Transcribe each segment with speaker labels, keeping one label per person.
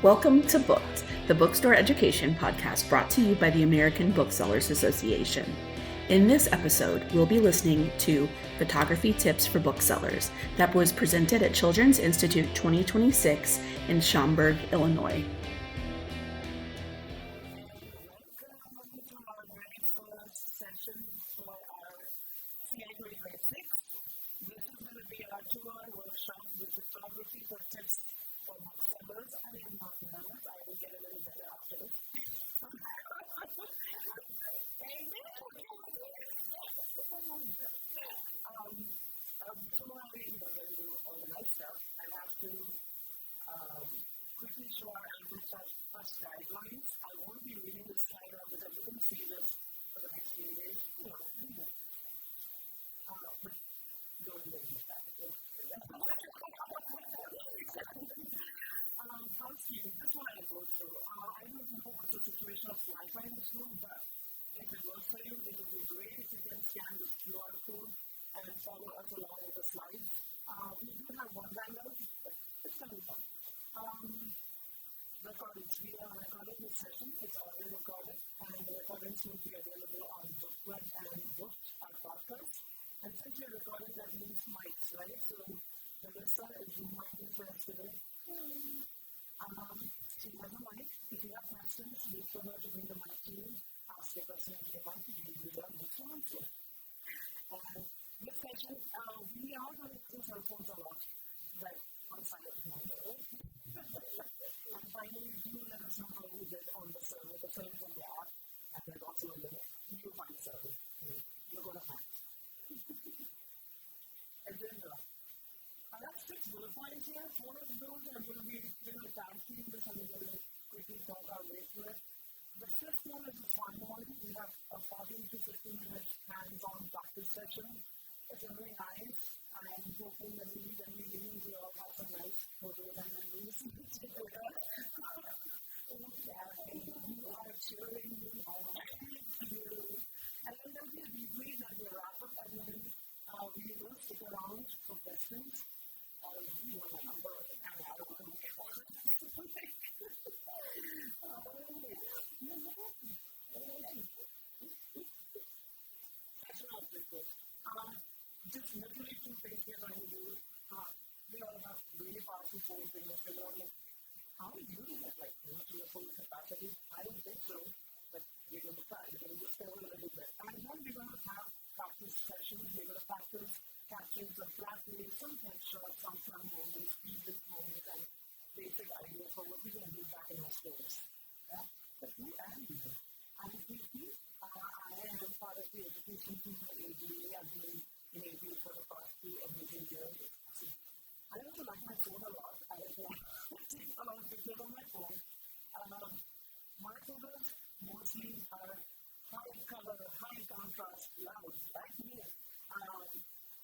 Speaker 1: Welcome to Booked, the bookstore education podcast brought to you by the American Booksellers Association. In this episode, we'll be listening to Photography Tips for Booksellers that was presented at Children's Institute 2026 in Schaumburg, Illinois.
Speaker 2: Welcome to our very first session for our Ci2026. This is going to be our 2-hour workshop with photography for tips for booksellers. I am not nervous. I will get a little better after this. Before I get into all the nice stuff, I have to quickly show our first guidelines. I won't be reading this slide out because you can see this for the next few days. But don't do any of that, okay? Housekeeping, this one I go through. I don't know what's the situation of Wi-Fi in this room, but if it works for you, it would be great if you can scan this QR code and follow us along with the slides. We do have one handout, but it's going to be fun. Recordings. We are recording this session. It's audio recorded, and the recordings will be available on Booklet and Booked, our podcast. And since we're recording, that means mics, right? So the listener is reminding for us today. She has a mic. If you have questions, look for her to bring the mic to you. Ask a question to the mic, and you will be able to answer. This session, we are going to use cell phones a lot, but on silent mode. And finally, do let us know how you did on the server. The server is on the app, and there's also a link. You'll find the server. You're going to find it. Agenda. I have 6 bullet points here. 4 of those are going to be tag team this, and we're going to quickly talk our way through it. The 5th one is a fun one. We have a 14 to 15 minute hands-on practice session. It's really nice. I'm hoping that when we leave, we all have some nice photos and memories together. You are cheering me on. Thank you. And then there'll be a debrief that we wrap up, and then we will stick around for questions. You want my number? I don't know. Session objectives. Just literally 2 things we're trying to do. We all have really powerful phones. They must figure out, how are you doing it? To your full capacity? I don't think so, but we're going to try. We're going to just go a little bit. And then we're going to have practice sessions. We're going to practice capturing some flat lays, some headshots, some fun moments, even moments, and basic ideas for what we're going to do back in our stores. Yeah? But who am you? I'm Preeti. I am part of the education team at ABA. I've been in ABA for the past 2 amazing years. I also like my phone a lot. I take a lot of pictures on my phone. My photos mostly are high color, high contrast, loud, like me.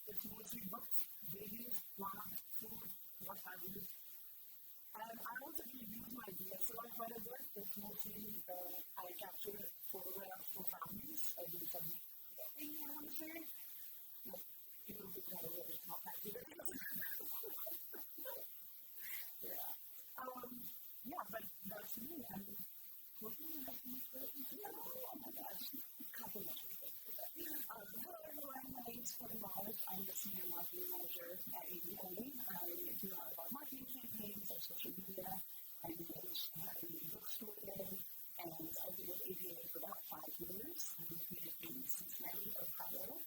Speaker 2: It's mostly books, babies, plants, food, what have you. And I also do use my DSLR quite a bit. It's mostly, I capture photographs for families. I do some thing I want to say. People do kind of what it's not fancy. But that's me. I'm hoping you have some questions. Oh my gosh, couple of things. Hello everyone, my name is Courtney Wallace. I'm the Senior Marketing Manager at ABA. I do a lot of our marketing campaigns, our social media. I manage a bookstore day, and I've been with ABA for about 5 years. I'm located in Cincinnati, Ohio.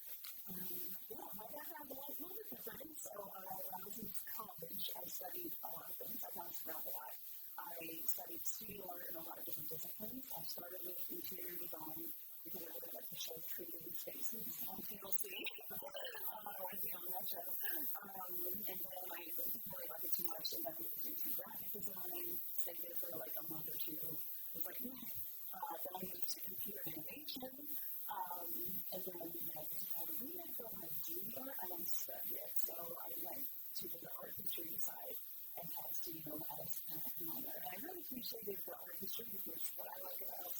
Speaker 2: My background is a little bit different. So when I was in college, I studied a lot of things. I bounced around a lot. I studied studio art in a lot of different disciplines. I started with interior design because I really like to show creative spaces on TLC. I was on that show. And then I didn't really like it too much, and then I moved into graphic design, stayed there for like a month or 2. It was like, then I moved to computer animation. And then, I really don't want to do art, I want to study it. So I went to the art history side and had studio as kind of a minor. And I really appreciated the art history because what I like about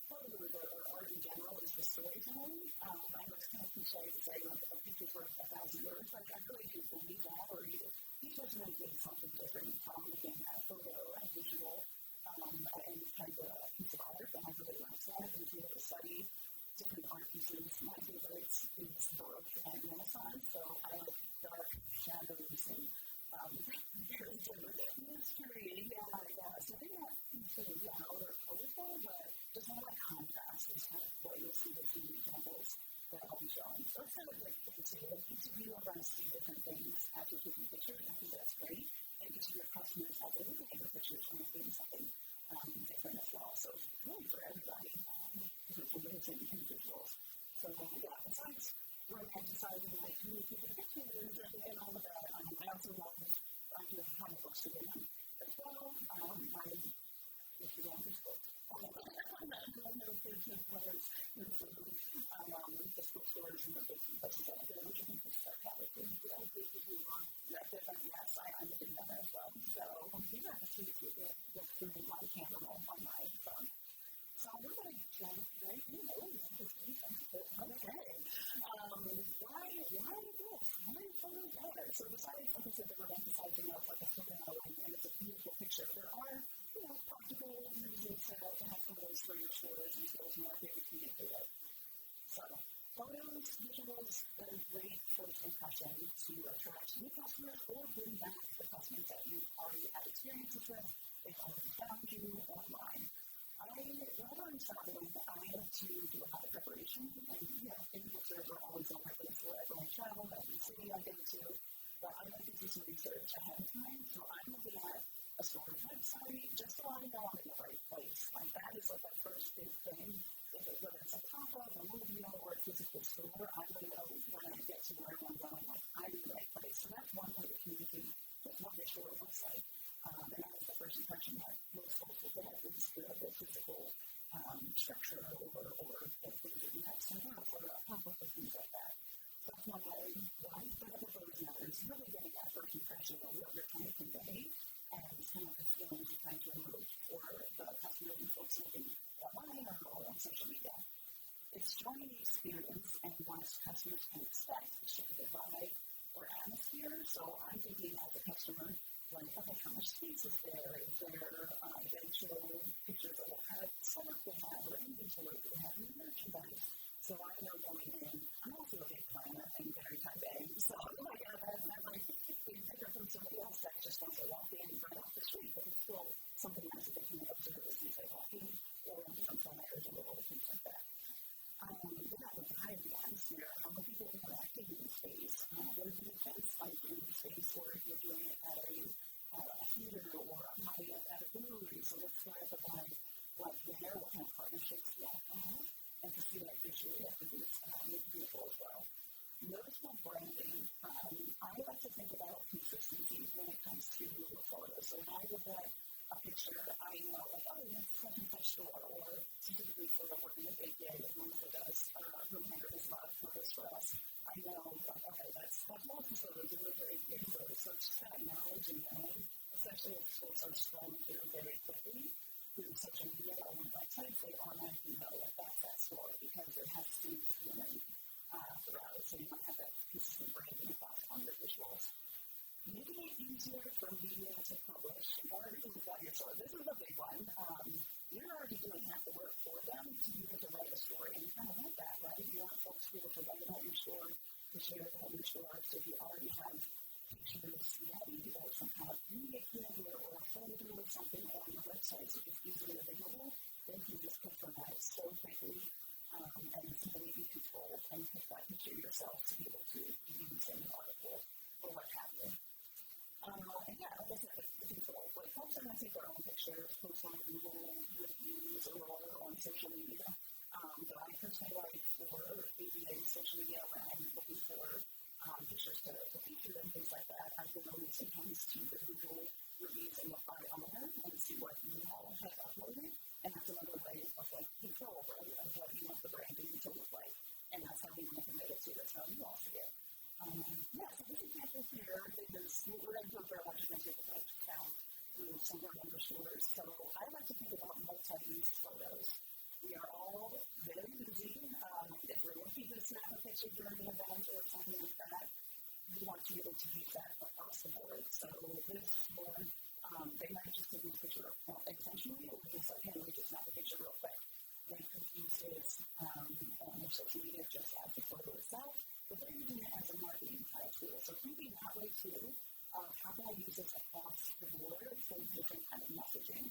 Speaker 2: photos or art in general is the storytelling. I know it's kind of cliche to say a picture's worth 1,000 words, but I really do believe that, or each person is doing something different from looking at a photo, a visual, I really liked that. If you were to study different art pieces, my favorites is Baroque and Renaissance, so I like dark shadows and very different mystery. Yeah. So they're not really loud or colorful, but just more like contrast is kind of what you'll see with the examples that I'll be showing. So it's kind of like thing too. Like each of you are going to see different things as you're taking pictures. I think that's great. And each of your customers, as they're looking at your pictures, are doing something different as well. So really for everybody, different figures and visuals. So yeah, besides romanticizing like who you take pictures and all of that, I also love doing comic books today as well. I used to go on these books. The bookstores and the places out there, which I think is sarcastic. Yes, I'm a big fan as well. So these are the tweets that get through my camera on my phone. So we're going to jump right in. Okay. Why this? Why photos matter? So besides, like I said, the romanticizing of like a photo and it's a beautiful picture, there are, practical reasons to have photos for your stores and sales market and communicate it. So photos, visuals, are a great first impression to attract new customers or bring back the customers that you already had experiences with. They've already found you online. Whenever I'm traveling, I like to do a lot of preparation, and influencers are always on my list wherever I travel, every city I go to, but I like to do some research ahead of time, so I'm looking at a store's website just so I know I'm in the right place. Like that is like the first big thing. Whether it's a pop-up, a movie, or a physical store, I really know when I get to where I'm going, like I'm in the right place. So that's one way to communicate with what your store looks like. And that is the first impression that most folks will get is the physical structure or the things that you have set up or a pop-up or things like that. So that's one way why the photos matter is really getting that first impression of what you're trying to convey and kind of the feelings you're trying to evoke for the customers and folks looking online or on social media. It's showing the experience and what customers can expect. It's showing the vibe or atmosphere. So I'm thinking as a customer, like, okay, how much space is there? Is there, they show pictures of what kind of setup they have or inventory they have in merchandise. So I know going in, I'm also a big planner and very type A. So I'm like, it's different from somebody else that just wants to walk in right off the street, but it's still something else that they can observe as they walk in or from flyers or things like that. The vibe, the atmosphere, how many people are interacting in the space, what are the events like in the space, or if you're doing it at a theater or a party at a brewery, so let's start the vibe like there, what kind of partnerships you have, and to see that visually, I think is beautiful as well. Noticeable branding. I like to think about consistency when it comes to photos. So when I look at a picture, I know, like, oh, it's such and such store, or specifically for working with Bake Day, as Melissa does, Reminder does a lot of photos for us. I know, like, okay, that's lots of photos, and those are 8 day photos. So it's just that knowledge and knowing, especially if folks are scrolling through very quickly through social media or on websites, they automatically know that that's that store because it has to be feeling throughout. So you might have that consistent branding across on your visuals. Making it easier for media to publish or even about your store. This is a big one. You're already doing half the work for them to be able to write a story, and you kind of want that, right? You want folks to be able to write about your store, to share about your store. So if you already have pictures ready or some kind of media kit or a folder or something on your website so it's easily available, then you can just click on that so quickly and something that you control and pick that picture yourself to be able to use in an article or what have you. And yeah, like I said, it's control. Like, folks are going to take their own pictures, post on Google reviews or on social media. But I personally like for ABA social media when I'm looking for pictures to feature and things like that. I go sometimes to the Google reviews and look by owner and see what you all have uploaded. And that's another way of like control, right, of what you want the branding to look like. And that's how we want to commit it to. That's how you all see it. So this example here is, we're going to go through a bunch of examples that I've found through some of our member stores. So I like to think about multi-use photos. We are all very busy. If we're looking to snap a picture during an event or something like that, we want to be able to use that across the board. So this one, they might just take a picture intentionally or just like, hey, we just snap a picture real quick. social media just as the photo itself, but they're using it as a marketing type tool. So thinking that way too, how can I use this across the board for different kind of messaging?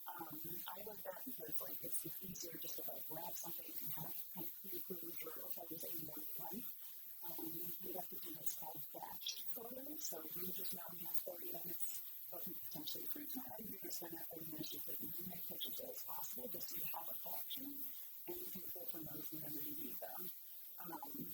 Speaker 2: I like that because it's easier just to grab something and have kind of pre-approved or photos that you want to run. We have to do what's called batched photos. So you just now have 30 minutes of potentially free time. You're going to spend that 30 minutes just taking as many pictures as possible just so you have a collection, and you can pull from those whenever you need them.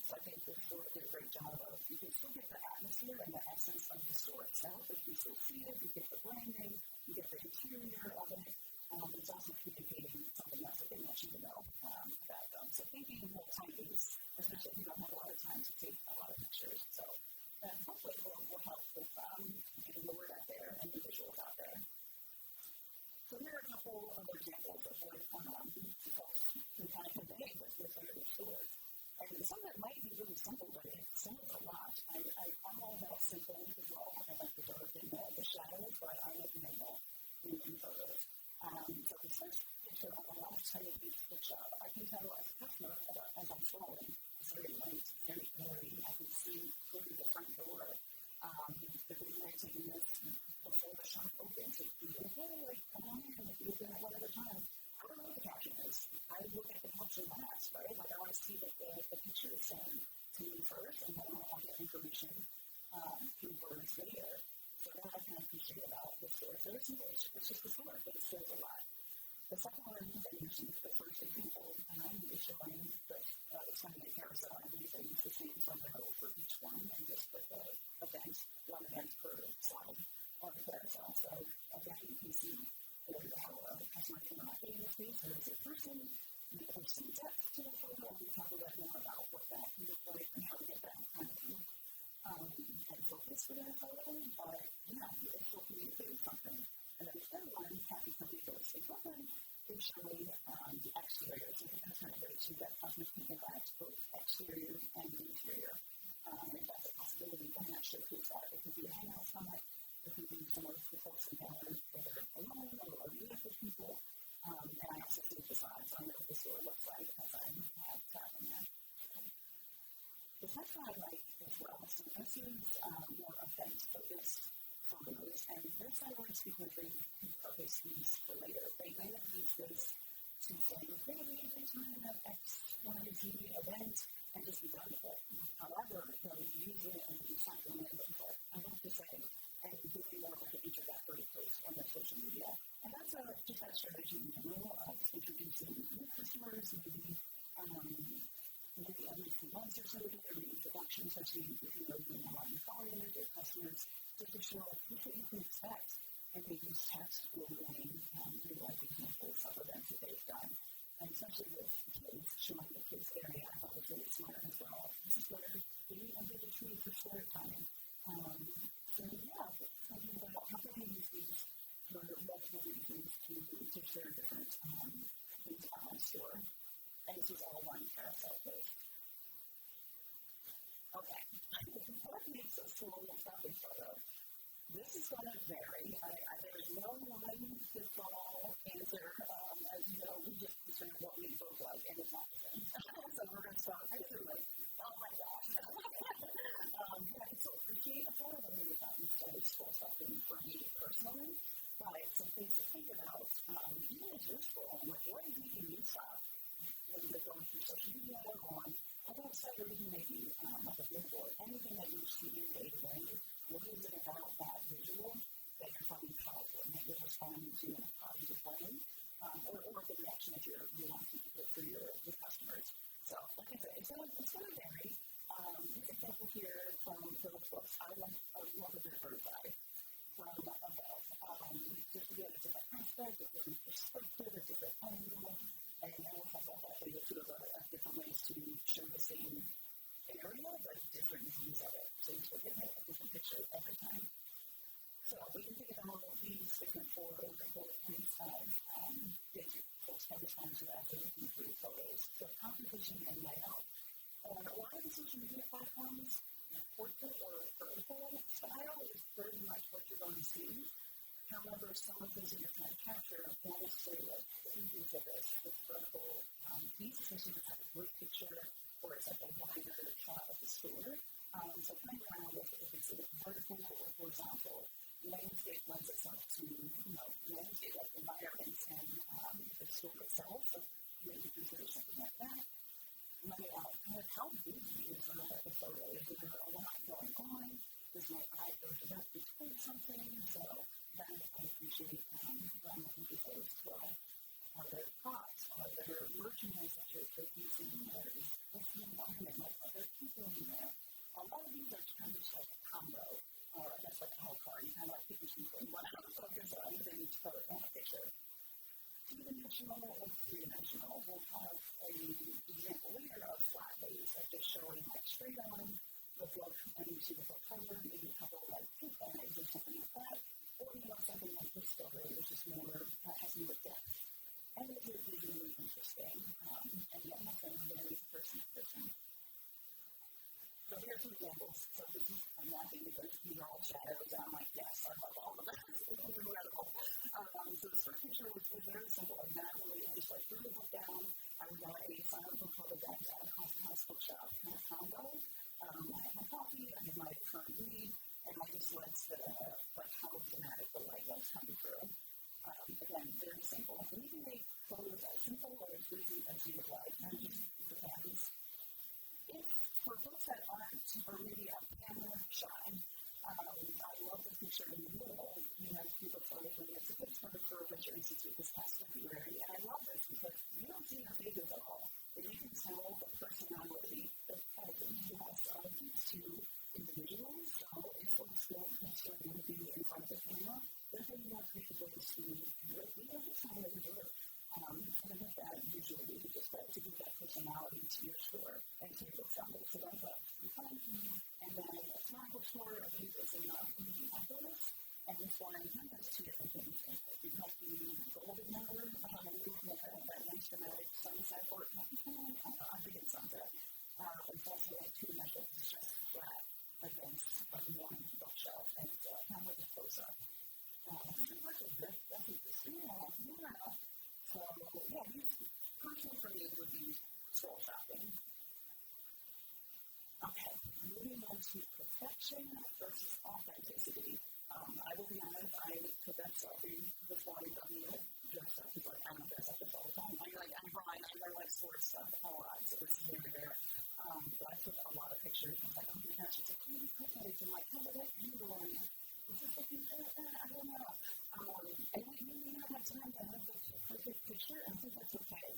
Speaker 2: So I think the store did a great job of, you can still get the atmosphere and the essence of the store itself. If you still see it, you get the branding, you get the interior of it. It's also communicating something else that they want you to know about them. So thinking more time-based, especially if you don't have a lot of time to take a lot of pictures. So that hopefully will help with getting the word out there and the visuals out there. So here are a couple of examples of what people can kind of convey with their stores. And some of it might be really simple, but it sounds a lot. I'm all about simple as well. I like the dark and the shadows, but I like minimal in photos. So the first picture on the left side of each picture, I can tell as a customer as I'm scrolling, it's very light, it's very blurry. I can see through the front door. The reason I'm taking this before the shop opens, it can be, hey, come on in, you open at one at a time. I don't know what the caption is. I look at the caption last, right? I want to see what the picture is saying to me first, and then I'll get information through words later. So then I kind of appreciate about the store. So it's just a store, but it says a lot. The second one I mentioned, the first example, is showing it's going to be a carousel. I believe they use the same thumbnail for each one and just put the event, one event per slide on the carousel. So again, you can see how a customer can interact in this space. So there's a person, there's some depth to the photo, and we talk a bit more about what that can look like and how to get that kind of look and focus for that photo. But yeah, it's still communicating something. And then the third one, Happy Company Goes to Brooklyn, is showing the exterior. So that's kind of great too, that customers can interact both exterior and interior. And if that's a possibility, then that showcase that. It could be a hangout summit, it could be some of the folks who gather whether alone or meet with people. And I also see the sides, so I know what the store looks like as I'm traveling there. The second one I like as well, so this is more event-focused photos, and this I like because they repurpose these for later. They may have used this to say, hey, every time at X, Y, Z event, and just be done with it. However, they'll use it and recycle it, but I have to say, and doing more like an introductory post on their social media. And that's just that strategy in general of introducing new customers, maybe every few months or so, do a reintroduction, especially if you know you're not following your customers, just to show what you can expect. And they use text or writing real life examples of events that they've done. And especially with kids, showing the kids area, I thought was really smart as well. This is where they meet under the tree for story time. So yeah, thinking about how can I use these for multiple reasons to share different things about my store. And this is all one carousel post. Okay, what makes a slow shopping photo? This is going to vary. There's no one-fits-all answer. As you know, we just determine what we both like, and it's not the same. So we're going to start with oh my gosh. Yeah, I can still appreciate a photo, but maybe it's not necessarily scroll shopping for me personally. But some things to think about, even as you're scrolling, like what is making you stop when you're going through social media or on a website or even maybe like a billboard, anything that you're seeing day to day, what is it about that visual that you're finding powerful and that you're responding to in a positive way, or the reaction that you want to get for your customers. So, like I said, it's going to vary. This example here from Phil's books, I love a bit bird's eye from above. Just to get a different aspect, a different perspective, a different angle, and then we'll talk about that later too, about different ways to show the same area, but different views of it. So you're getting a different picture every time. So we can think about these different four bullet points of folks can respond to as they're looking through photos. So composition and layout. On a lot of the social media platforms, portrait or vertical style is very much what you're going to see. However, some of those that you're trying to capture won't necessarily like previews of this vertical piece, especially if it's like a group picture how busy is the photo? Is there a lot going on? Does my eye go directly towards something? So that I appreciate when I'm looking for photos as well. Are there props? Are there merchandise that you're using in there? What's the environment like? Are there people in there? A lot of these are kind of just like a combo, or I guess like a whole card. You kind of like pick and choose what you want to focus on within each photo on a picture. Two-dimensional or three-dimensional. We'll have an example later of flat base of just showing like straight on the book and you see the book cover, maybe a couple of like tip bags or something like that. Or something like this story, which is more, has more depth. And it is visually interesting. And yet nothing very person-to-person. So here are some examples. So this is, I'm laughing because these are all shadows, and I'm like, yes, I love all of this. It's incredible. So this first picture was very simple. I just like threw the book down. I was at a silent book club event at a Coffee House bookshop kind of combo. I had my coffee, I had my current read, and I just liked like how dramatic the light was coming through. Again, very simple. And you can make photos as simple or as easy as you would like. And just depends. If for books that aren't, or maybe a camera shy, I love the picture in the middle. You have people photoing it's a Pittsburgh for Richard Institute this past February. And I love this because you don't see their faces at all. And you can tell the personality, the yes of these two individuals. So if folks don't necessarily want to be in front of the camera, there's a more creative ways to do it. We don't just want to do it. Something like that usually we just like to give that personality to your store and to your booksellers. So that's some fun. And then a smart bookstore, I believe it's in Minneapolis. And this one has two different things. You have the golden hour, that nice dramatic sunset, or I think it's sunset. It's also like two-dimensional, it's just flat against one bookshelf, and it's kind of like a close-up. That's interesting. Yeah. So, yeah, these personally for me would be stroll shopping. Okay, moving on to perfection versus authenticity. I will be honest, I took that selfie this morning of me dressed up because I don't dress up this all the time. I'm Brian, I wear like sports stuff a lot, so this is very rare. But I took a lot of pictures. I was like, oh my gosh, it's like, how many pictures? I'm like, how did I handle on it? It's just like, I don't know. And you may not have time to have the perfect picture, and I think that's okay.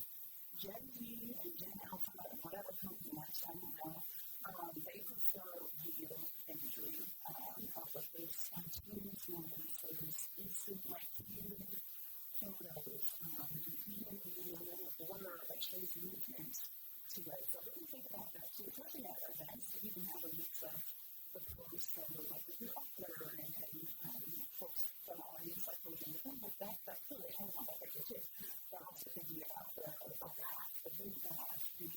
Speaker 2: Gen Z and Gen Alpha, whatever company next, I don't know, they prefer video imagery of like those spontaneous moments, those instant, like, candid photos, even a little blur that shows movement to it. So really think about that too, especially at events. You can have a mix of the pose photo, like with your author and folks from the audience, like posing with them, but that's really, I want that picture too. But also thinking about the laugh, the big laugh, the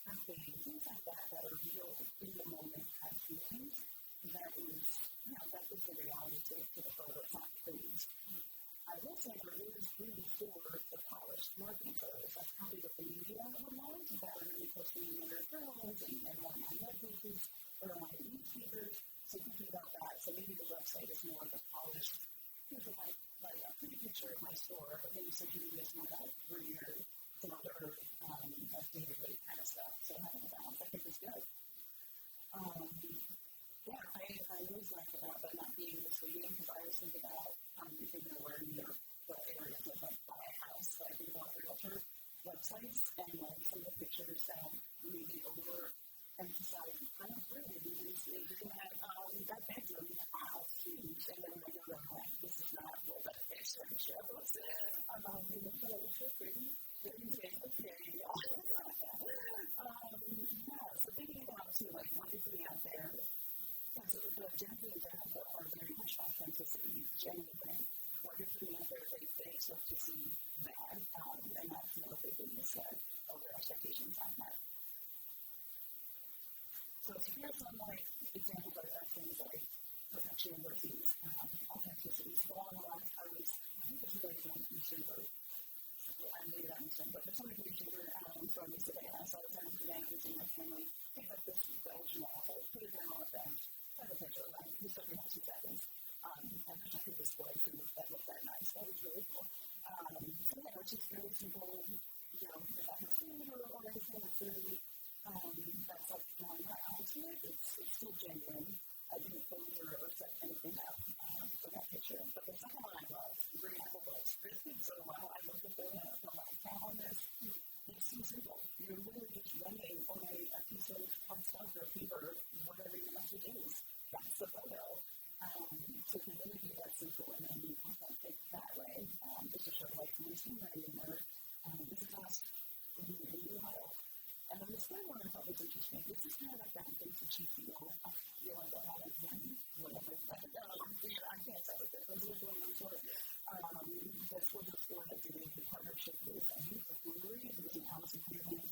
Speaker 2: clapping, things like that that are real in the moment kind of feelings. That is, that is the reality to the photo. It's not staged. I will say there is room for the polished marketing photos. That's probably what the media would want, that are going to be posting in their journals and online web pages or online newspapers. So thinking about that, so maybe the website is more of a polished, here's a pretty picture of my store, but maybe social media is more that weird, down-to-earth, day-to-day kind of stuff. So having a balance, I think, is good. I always like about that not being misleading, because I always think about, where near the areas of like buy a house, but I think about realtor websites and like some of the pictures that maybe overemphasize kind of really they have that bedroom, wow, it's huge, and then I go to like, this is not what that picture shows. So it's so pretty, so thinking about too, like what you're putting out there. Because the Gen Z and Gen Alpha are very much authenticity, genuine. What you're putting out there, they expect to see that, and that's another big thing you said, over expectations on that. So here's some like examples of things like perfection versus authenticity. So along the lines, I think this is really from YouTuber. I made that mistake, but there's somebody YouTuber from Savannah. So I was in Savannah visiting my family, picked up this Belgian waffle, put it down on a bench. Take a picture, right? We still have 2 seconds. I wish I could display food that looked that nice. That was really cool. So it's just very simple, if I have food or anything with food, to it, it's still genuine. I didn't pose or set anything up for that picture. But the second one I love, Green Apple Books. This did so well. I looked at the account on this. It's too simple. You're literally just running on a piece of stuff or paper, whatever your message is. That's the photo. So it can really be that simple and then you authentic that way. Just to show like someone's handwriting or this is us in the wild. And then the third one I thought was interesting. This is kind of like that vintage feel. I feel like I haven't done whatever. I can't say it. There's a little one for it. This was a store that did a partnership with a brewery. It was an Alice in Wonderland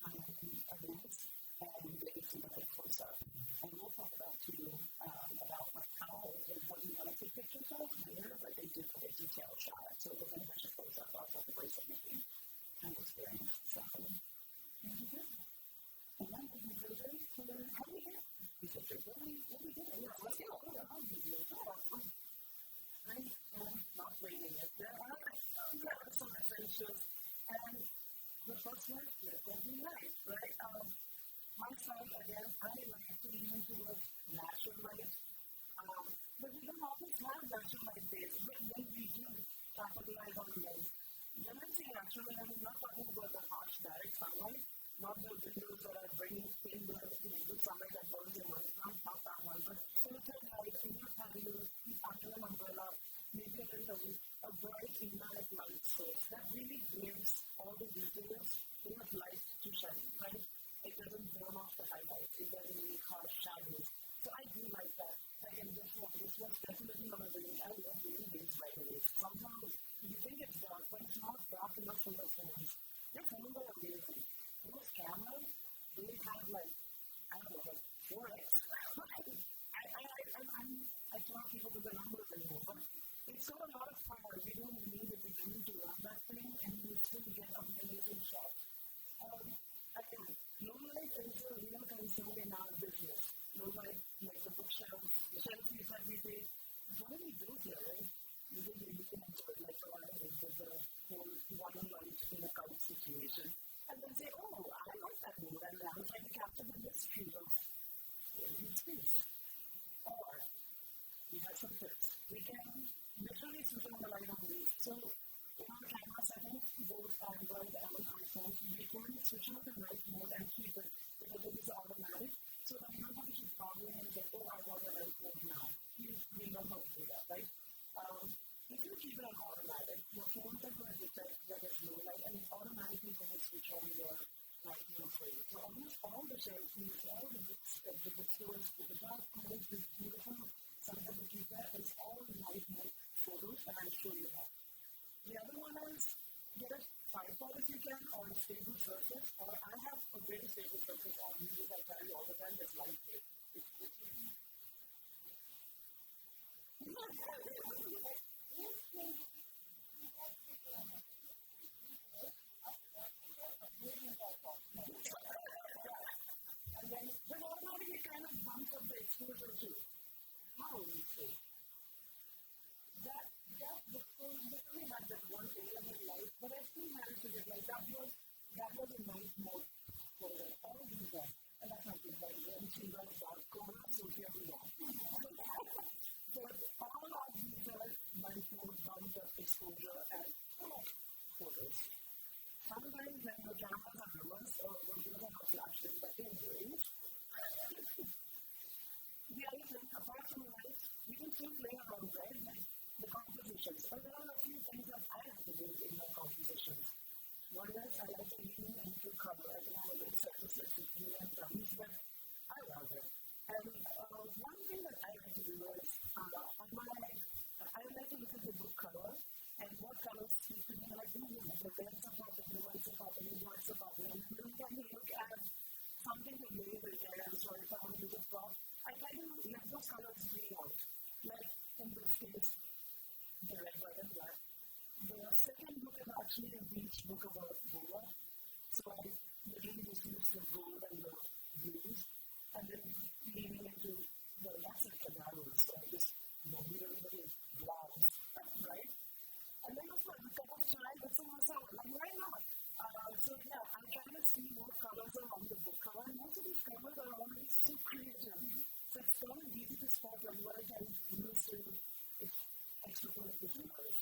Speaker 2: event. And they did some like close up. And we'll talk about too about like how and what you want to take pictures of later, but they did a detailed shot. So it wasn't a bunch of close up off of the bracelet making kind of experience. So there you go. And then we can go right to how do we get these pictures? What do we do? Let's go. I'm not reading it. There are some references. And the first one is every night, right? My son, again, I like to lean towards natural light. But we don't always have natural light days. But when we do capitalize on them, when I say natural light, I'm not talking about the harsh direct sunlight, not the windows that are bringing in the sunlight that burns your money from, not that one, but filtered light in your patio, under an umbrella, maybe a bright indirect light source that really gives all the details enough light to shine, right? It doesn't burn off the highlights. It doesn't make harsh shadows. So I do like that. Again, this was definitely on a rainy. I love rainy days, by the way. Somehow, you think it's dark, but it's not dark enough for your phones. Your phones are amazing. Those cameras, they have like, I don't know, like 4x. I can't keep up with the numbers anymore, but it's got a lot of power. We don't need a degree to run that thing, and you still get amazing shots. Again, low light is a real concern in our business. Low light, like the bookshelves, the shelfies that we take. What do we do here, right? We do the use it like the whole one light in a couch situation. And then say, oh, I like that mood, and I was trying to capture the mystery of alien space. Or, we have some tips. We can literally switch on the light on these. So, in our camera settings, both Android and iPhone, we can switch on the night mode and keep it because it is automatic. So that you don't have to keep following and say, oh, I want the night mode now. You know how to do that, right? If you keep it on automatic, your phones are going to detect that there's no light and it's automatically going to switch on your light mode for you. So almost all the shelfies, all the books, the bookstores, the dark corners, the beautiful something to keep there is all light mode photos, and I'll show you that. The other one is get a tripod if you can, or a stable surface, or I have a very stable surface on videos I carry all the time that's lightweight. And then automatically kind of bumps up the exposure too. How would you say? That literally had that one area of light, but I still managed to get like that was a night mode for it. All these are, and that's not good by the way. I'm seeing like dark corner, so here we are. But all of these are night mode, bumped up exposure and photos. Sometimes when your cameras are reversed or those are not flashing, but anyways. The other thing, apart from the lights, we can still play around, right? Like the compositions. But there are a few things that I have to do in my compositions. One is I like to lean into color. I think I'm a little surface like green and browns, but I love it. And one thing that I like to do is I like to look at the book cover and what colors speak to me. Like, the reds are popping, the whites are popping, the whites are popping. And then when you look at something to lay the layers or if I want to use a prop, I try to let those colors be out. Like in this case, the red, white, and black. The second book is actually a beach book about Goa. So I literally just use the gold and the blues and then leaning into the massive cadaverals. So I just read a little bit blouse, right? And then also the cup of chai with some masala. Like, why not? So yeah, I'm trying to see what colors are on the book cover. And most of these colors numbers are already so creative. So it's very easy to spot what I can use to extrapolate the numbers.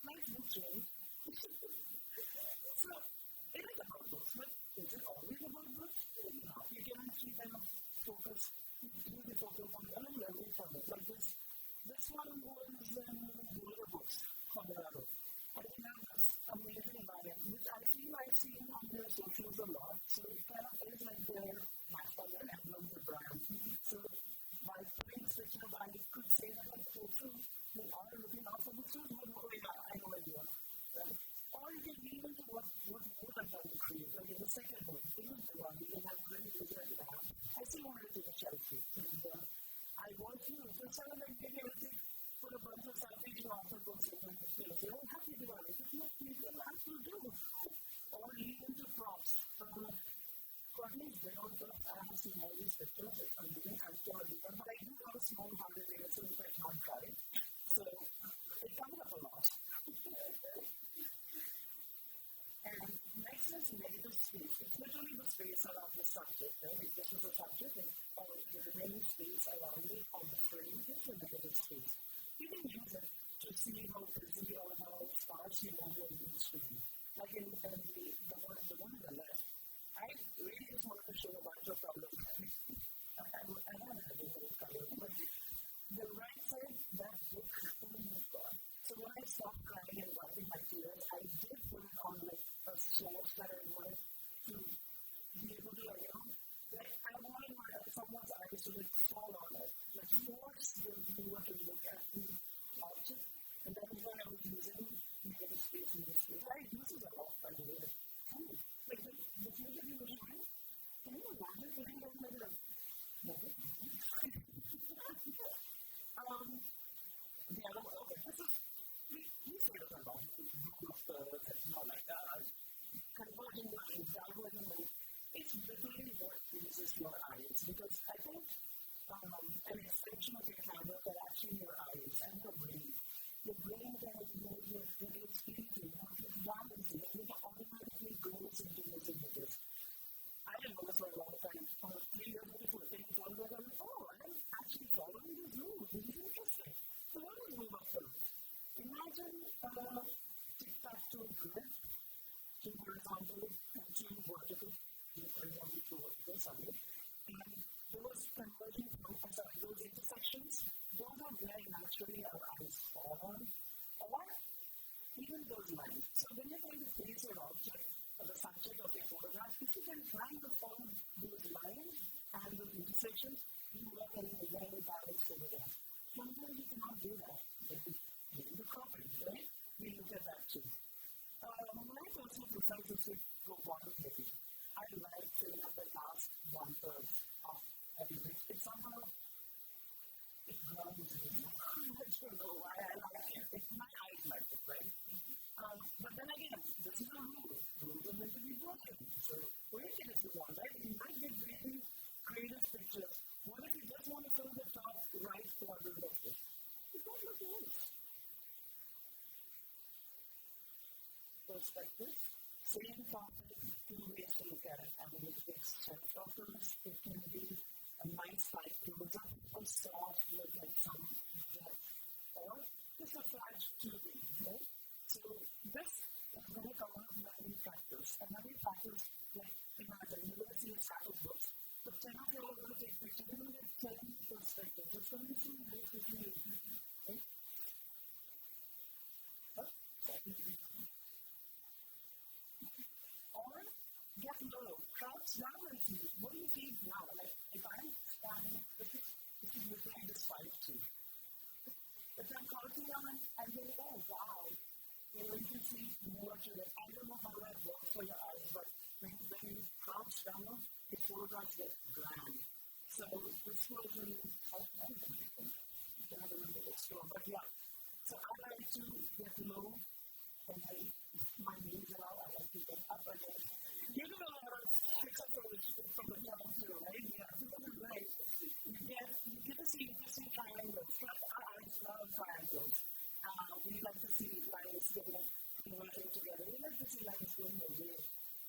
Speaker 2: Nice books, right? So, it is about books, but is it always about books? No. You can actually kind of focus, really focus on any level from it. Like this one was Boulder Books, Colorado. And they have this amazing environment, which I feel I've seen on their socials a lot. So it kind of is like their mascot, their emblem, their brand. So by putting this picture up, I could say that like folks who are looking out for bookstores would know, yeah, I know where you are. Right? Or you can lean into what more I'm trying to create. Like in the second one, it was the one because I'm already using it now. I still wanted to take a selfie. And I want to, so instead of like maybe I would take put a bunch of selfies to offer books and then they don't have to do it. It's what people like to do. Or lean into props. Courtney's been on books. I have seen all these pictures. It's amazing. I'm still a leader. But I do have a small hearted so if I can't try it. So it comes up a lot. And next is negative space. It's literally the space around the subject, right? If this is a subject, or the remaining space around it on the frame is a negative space. You can use it to see how busy or how sparse you want your image to be. Like in the one on the left, I really just wanted to show a bunch of problems. I don't have a whole color, but the right side, that book, oh my God. So when I stopped crying and wiping my tears, I did put it on like a source that I wanted to be able to, I wanted someone's eyes to like fall on it. Like force the viewer to look at the object, and that is why I was using negative space in this space. I use it a lot, by the way. Like the future you were doing, can you imagine putting down like a no? The other one, okay, this is we say this a lot. Booksellers and like converging lines, diverging lines. It's literally what uses your eyes because I think an extension of your camera is actually your eyes and your brain. Your brain kind of knows what it's feeling, what it's balancing, and it automatically goes into those images. I didn't know this for a long time. 3 years before taking photos, I was I'm actually following these rules. This is interesting. So what is rule of thumb? Imagine tic-tac-toe grid, 2 horizontal and 2 vertical. And those converging points, those intersections, those are where naturally our eyes fall on, or even those lines. So when you're trying to place your object or the subject of your photograph, if you can try to follow those lines and those intersections, you are getting a very balanced photograph. Sometimes you cannot do that. Maybe the cropping, right? We look at that too. My personal preference is to go quantitative. I like filling up the last 1/3 of every week. It somehow grounds me. I don't know why I like it. My eyes like it, right? But then again, this is a rule. Rules are meant to be broken. So break it if you want, right? You might get really creative pictures. What if you just want to fill the top right quadrant of it? It won't look nice. Perspective. Same topic, 2 ways to look at it. I mean, it takes 10 photos. It can be a nice light close-up, or soft look like some depth, or just a flash 2D, right? So this is going to come out when we practice. And when we practice, like imagine, you're going to see a stack of books, but 10 of you are going to take pictures, you're going to get 10 perspectives. It's going to be some very quickly, right? Or get low, crouch down and see. What do you see now? Like if I'm standing, this is literally this 5'2". If I'm crouching down and then, oh wow, you can see more to it. I don't know how that works for your eyes, but when you crouch down, the photographs get grand. So this was in I can't remember the store, but yeah. So I like to get low and my knees are out. I like to get up again. You do a lot of pickups from the top too, right? Yeah, this is great. You get to see interesting triangles. Our eyes love triangles. We like to see lines getting converging together. We like to see lines going away.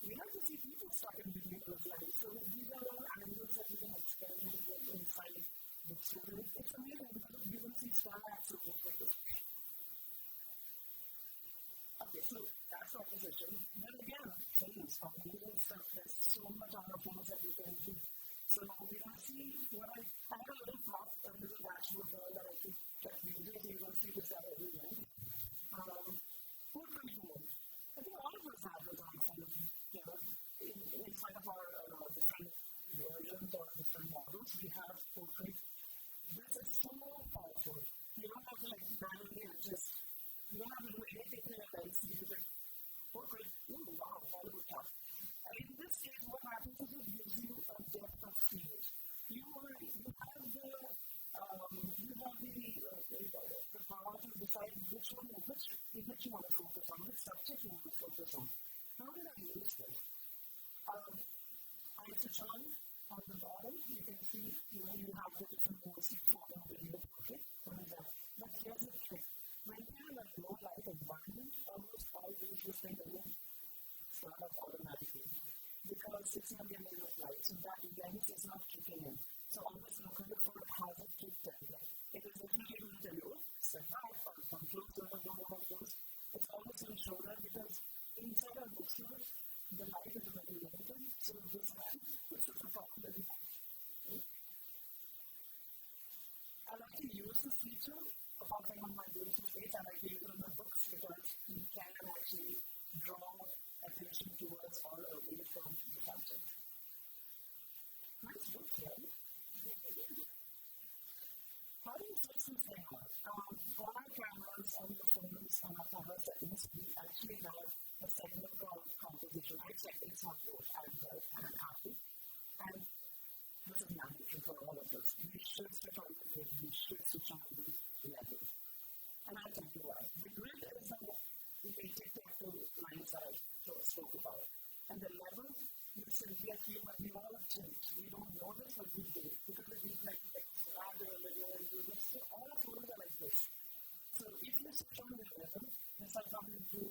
Speaker 2: We like to see see people started doing those lines. So these are all angles that you can experiment with inside bookstores. It's amazing because you can see star axle like this. Okay, so that's opposition. Then again, things, computer stuff, there's so much other things that you can do. So now we're going to see what I have a little prop, a little dashboard that I keep using, so you're going to see this out everywhere. Portrait mode. I think all of us have this on kind of, inside of our different versions or different models, we have portrait. This is so powerful. You don't have to manually adjust. You don't have to do anything in your lens. You just portrait, ooh, wow, Hollywood stuff. In this case, what happens is it gives you a depth of field. You have the power to decide which image you want to focus on, which subject you want to focus on. How did I use this? I switch on the bottom, you can see you have the different modes for the video portrait. What is that? But here's the trick. When you're in a low light environment, almost always this thing doesn't start up automatically because it's not getting enough light, so that lens is not kicking in. So almost look at it for it has a kicked in. It is definitely going to tell you, set out or come close to one of those. It's almost going to show that because inside our bookstores, the light is a little limited, so this is the problem that we have. I like to use this feature apart from my beautiful face. I like to use it in my books because you can actually draw attention towards or away from the subject. Nice book, right? How do you fix this thing out? On our cameras, on your phones, on our camera settings, we actually have a segment called composition. I checked it's on both Android and Apple. And this is mandatory for all of us. We should switch on the grid. We should switch on the level. And I'll tell you why. The grid is the tic-tac-toe lines that I spoke about. And the level, we all change. We don't know this, but we do. Because we add a little and do this. So all our photos are like this. So if you switch on the level, instead of having to do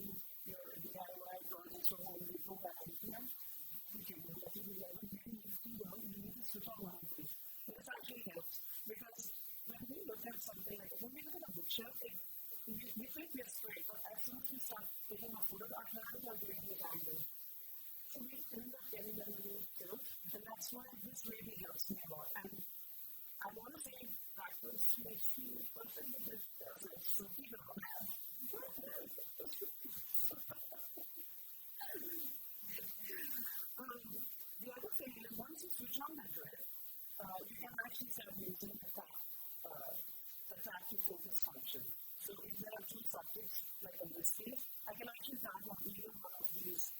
Speaker 2: your DIY projects or home depot by IPM, you can do that. If you need to switch on one of these. But this actually helps. Because when we look at something like, when we look at a bookshelf, we think we are straight, but as soon as we start taking a photo, our hands are doing this angle. So we end up getting a little tilt, and that's why this really helps me a lot. And I want to say practice makes you perfectly good. So keep it on. The other thing is, once you switch on the grid, you can actually start using the tap to focus function. So if there are two subjects, like in this case, I can actually tap on either one of these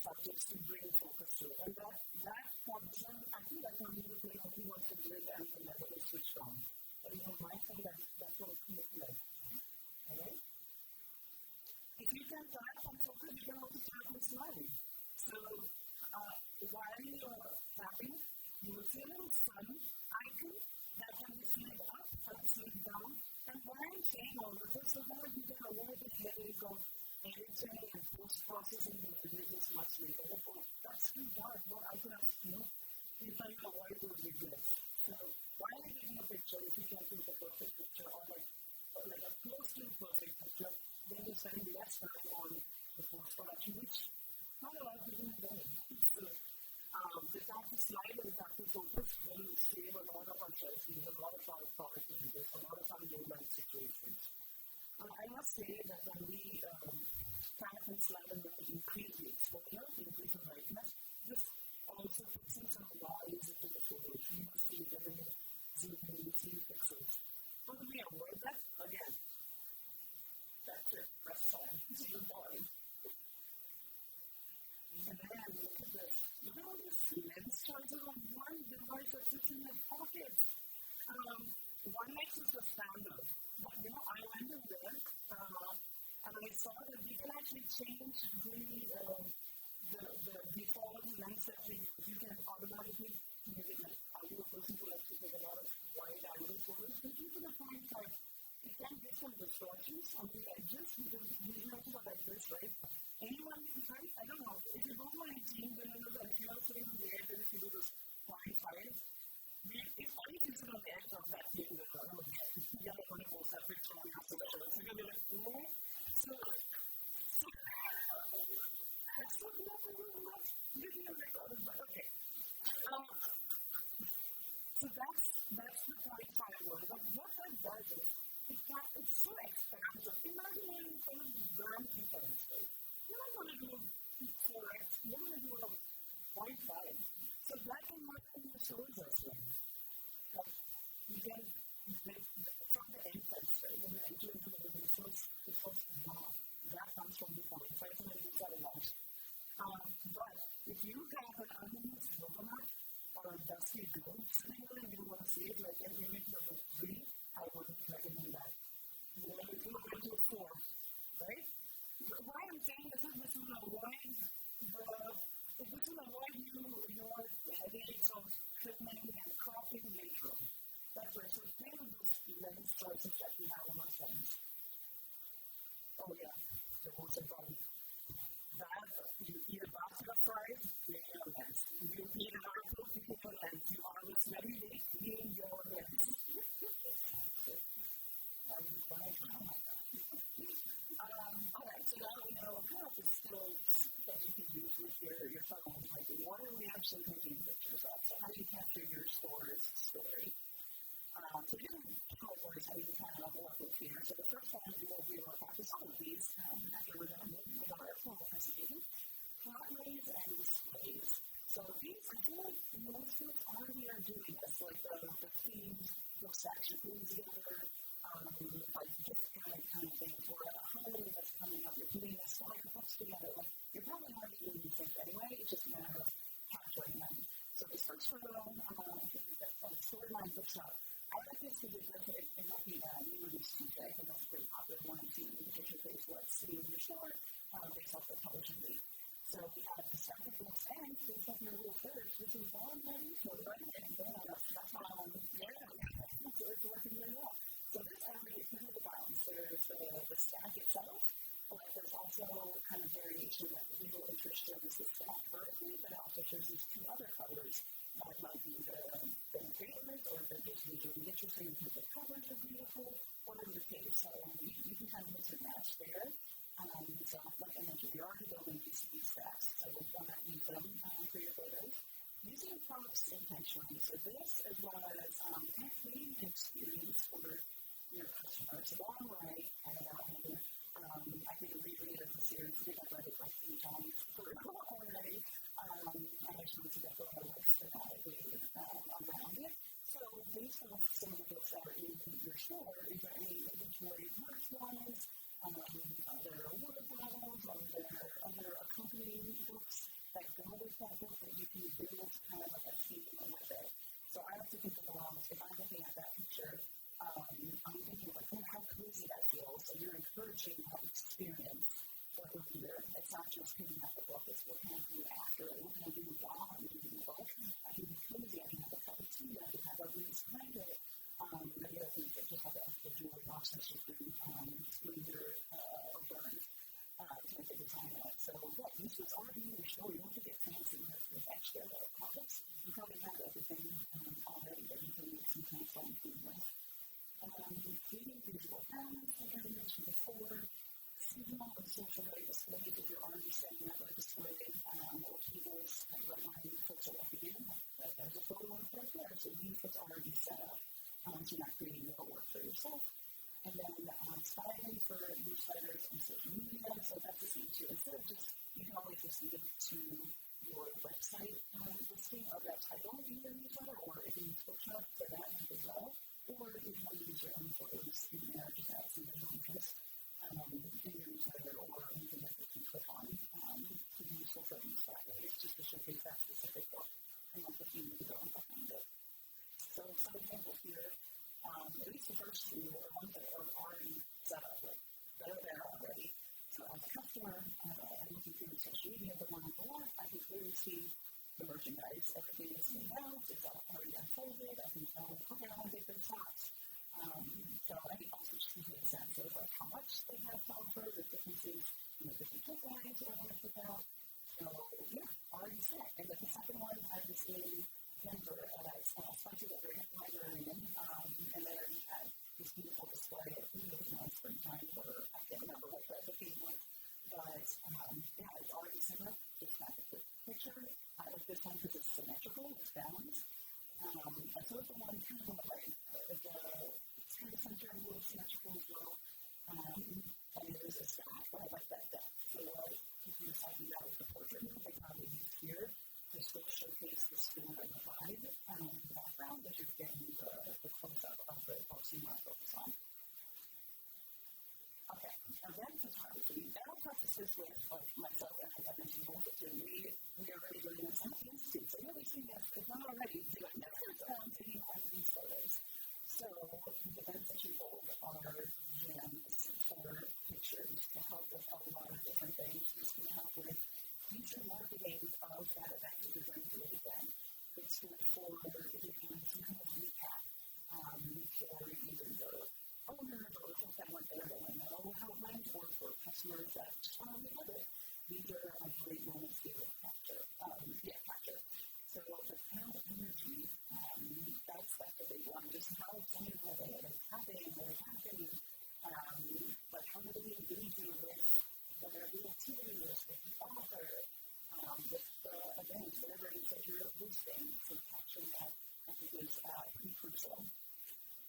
Speaker 2: subjects to bring focus to it. And that function, I think that can be playing only once the grid and the level is switched on. But you know, my thing, that's what it looks like. Alright? If you can tap on focus, you can also tap on slide. So while you're tapping, you will see a little sun icon that can be slid up and slid down. And why I'm saying all of this so that you can avoid the headache of editing and post-processing the images much later. Oh, that's too dark. Well, I could have, you try to avoid those regrets. So while you're taking a picture, if you can take a perfect picture or like a close to perfect picture, then you spend less time on the post-production, which not a lot of people are doing. So the tap to slide and the tap to focus will save a lot of our selfies, a lot of our product images, a lot of our low-light situations. I must say that when we tap and slide and increase the exposure, increase the brightness, this also puts in some noise into the photo. You must see it when you zoom in, you see pixels. How do we avoid that? Again, that's it. Press on. See the body. And then look at this. Look at all these lens choices on one device that sits in your pockets. One X is the standard. But I went in there and I saw that we can actually change the default lens that we use. You can automatically use it. Are you a person who likes to take a lot of wide angle photos? But you to the point that it can give some distortions on the edges because usually are like this, right? Anyone, right? I don't know. If you go to my team, then So that's the 45 one. But what that does is, it's so expensive. Imagine some gram comparison. You don't want to do 4x, you want to do a 0.5. So black and white shows us like you can from the entrance, right? When you enter into the first law, that comes from the 0.5, so you use that a lot. But if you have an unused logo map or a dusty globe sitting there and you want to see it like an image number 3, I wouldn't recommend that. You want to go into a 4, right? Why I'm saying this will avoid your headaches of trimming and cropping later on. That's right. So play with those lens choices that we have on our phones. Oh yeah, the most important. That you eat a basket of fries, clean your lens. You eat an article, clean your lens. You harvest very late, clean your lens. I'm just like, oh my god. Alright, so now we know kind of the skills that you can use with your phone. Like, what are we actually taking pictures of? So how do you capture your store's story? So different categories that you kind of work with here. So the first one we'll practice all of these after we're done with our formal presentation. Flatways and displays. So these, I feel like most books already are doing this, like the themed book section, putting together like gift guide kind of things, or a holiday that's coming up, you're putting this like books together. Like, you're probably already doing these things anyway, it's just a matter of capturing them. So this first photo, Storyline Bookshop. I like this because it might be new release Tuesday. I think that's a pretty popular one. You see the picture face what's sitting in your store based off the publishing date. So we have the second books and based off your little first, which is Bond Ready. So right and that's so it's working really well. So this area is kind of the balance. There's the stack itself, but there's also kind of variation that the visual interest shows the stack vertically, but it also shows these two other covers that might be the trailers, or they're just visually interesting because the covers are beautiful, whatever the case. So you can kind of mix and match there. So like I mentioned, you're already building these stacks, so we'll want to use them for your photos. Using prompts intentionally. So this, as well as kind of creating an experience for your customer. So on the right, I have outlined I think a reread of the series. I think I've read it like 3 times already. I just wanted to go through a list thematically around it. So based off some of the books that are in your store, is there any inventory merch-wise, other word battles, or other accompanying books that go with that book that you can build kind of like a theme with it? So I have to think about, if I'm looking at that picture, I'm thinking like, oh, how cozy that feels. So you're encouraging that experience for the reader. It's not just picking up the book, it's what can I do after it, what can I do while I'm reading the book. I can be cozy, I can have a cup of tea, I can have a release blanket. The other things that just have a jewelry box that's just been smoother or burned to make it design it. So yeah, this was already in your store. You don't have to get fancy with extra topics. You probably have everything already that you can make some kind of fun food with. Creating visual patterns, like I mentioned before, seasonal and social ready displays if you're already setting up a display, or tables, like right now, folks are walking in, there's a photo up right there, so use what's already set up, so you're not creating more work for yourself. And then styling for newsletters and social media, so that's the same too. Instead of just, you can always just link to your website listing of that title in your newsletter, or if you use Bookshop for that link as well. Or if you want to use your own photos in there, just add some visual interest in your newsletter, or anything that you can click on to be useful for these ways, just to showcase that specific book and what the theme is going behind it. So some examples here, at least the first 2 are ones that are already set up, like they're there already. So as a customer, and looking through the social media, the one on the left, I can clearly see the merchandise. Everything is laid out, it's already unfolded. I can tell, okay, I want to get their socks. So I can also just give you a sense of like how much they have to offer, the differences in the different book lines that I want to put out. So yeah, already set. And then the second one, I was in Denver at Spicy Librarian, and there we had this beautiful display. I think it was now springtime, or I can't remember what the theme was. But yeah, it's already set up. It's got a quick picture. I like this one because it's symmetrical. It's balance. And so it's the one kind of on the right. It's kind of centered, a little symmetrical as well. And there's a stack, but I like that depth. So what people are talking about with the portrait mode, they probably use here to still showcase the skin and the vibe in the background, but you're getting the close-up of the folks you want to focus on. Okay, event photography. That practices with myself and I mentioned also too. We are already doing this at the Institute, so you'll be seeing us, if not already, doing taking one of these photos. So the events that you hold are gems for pictures to help with a lot of different things. It's going to help with future marketing of that event if you're going to do it again. It's good for doing some kind of recap for either your owners or folks that weren't there that want to know how it went, or for customers that just want to relive it. These are a great moments to be able to capture. So the kind of energy, that's a big one. Just how excited are they? Are they happening? But how are they engaging with the activity list, with the author, with the event, whatever it is that you're hosting? So capturing that, I think, is pretty crucial.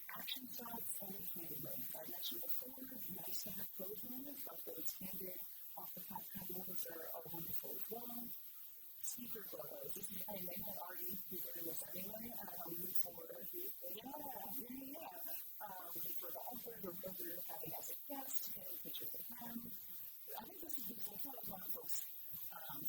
Speaker 2: Action shots and candid moments. I mentioned before, nice to have closed moments, but those candid, off-the-top kind of moments are wonderful as well. Speaker photos. This is, they might already be doing this anyway. For the authors or whoever you're having as a guest, getting pictures of them. I think this is useful. It's not a lot of folks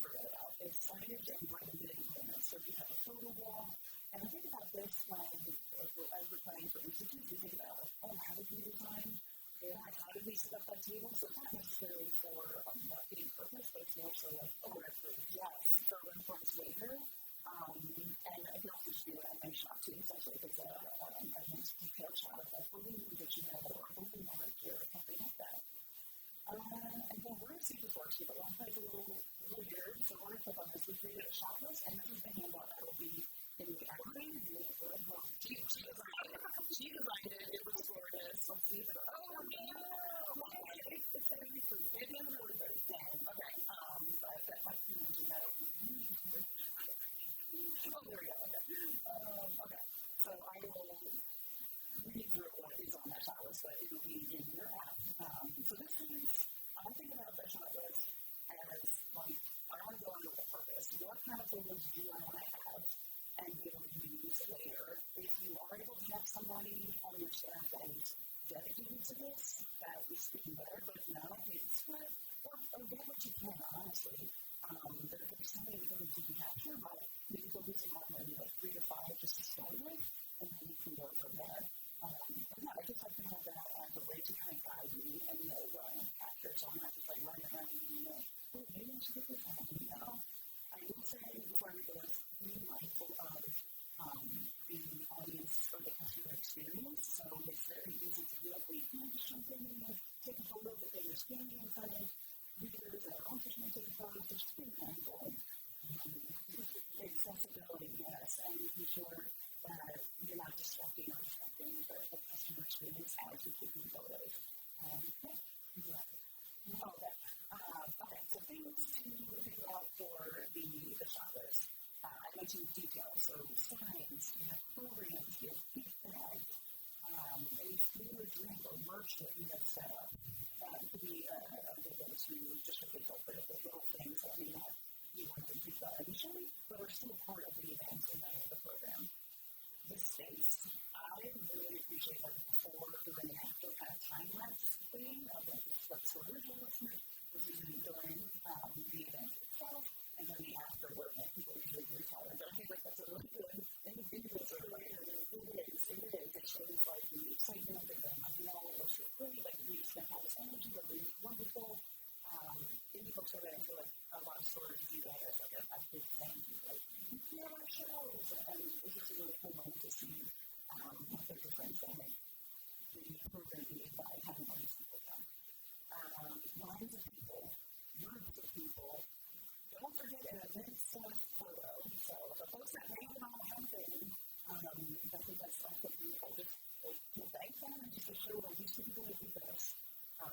Speaker 2: forget about. It's signage and branded moments. So you have a photo wall. And I think about this when, as we're planning for institutes, we think about, how did we design? How did we set up that table? So it's not necessarily for a marketing purpose, but it's more so for reference later. And I can also just do a nice shot too, especially if it's a nice detailed shot of a balloon that you know, or a balloon right here, or something like that. And then we're going to see the first, but one place a little weird, so we're going to click on this. We created a shot list, and this is the handout that will be in the outline. She designed it. It was gorgeous. Let's see if it's it's really pretty. It is really pretty. Okay. But that might be mentioned that it was there we go. Okay. So I will read through what is on that shot list, but it will be in your app. So this is, I think about the shot list as I want to go on with a purpose. What kind of photos do I want to have and be able to use later? If you are able to have somebody on your staff that is dedicated to this, that is even better, but if not, it's good. Or get what you can, honestly. There's so many things you can capture, but maybe focusing on maybe 3 to 5 just to start with, and then you can go from there. I just like to have that as a way to kind of guide me and know what I want to capture, so I'm not just running around and maybe I should get this out. I will say, before I read the list, be mindful of the audience or the customer experience, so it's very easy to be like, wait, can I just jump in and take a photo that they were standing in front of? Readers that are also trying to take a photo, so just be mindful. Accessibility, yes, and making sure that you're not distracting the customer experience as you're taking photos. Okay, so things to figure out for the shot list. I mentioned details, so signs, you have programs, you have feedback, any food or drink or merch that you have set up. That could be a good way to just showcase the little things that you want to think about initially, but are still part of the event and the program. The space. I really appreciate the before, during, and after kind of time-lapse thing of what's the original listener, this is during the event itself, and then the after work that people usually do follow. But I think that's a really good individual sort of it is. It shows the excitement and it looks really great, we spent all this energy, but it was wonderful. Indie books are I feel like a lot of stores do that as a big thing. Our shows, and it's just a really cool moment to see what the difference in the program made by having all these people come. Lines of people, groups of people. Don't forget an event stuff photo. So the folks that made it all happen, I think that's also beautiful. Just to thank them and just to show these people that do this.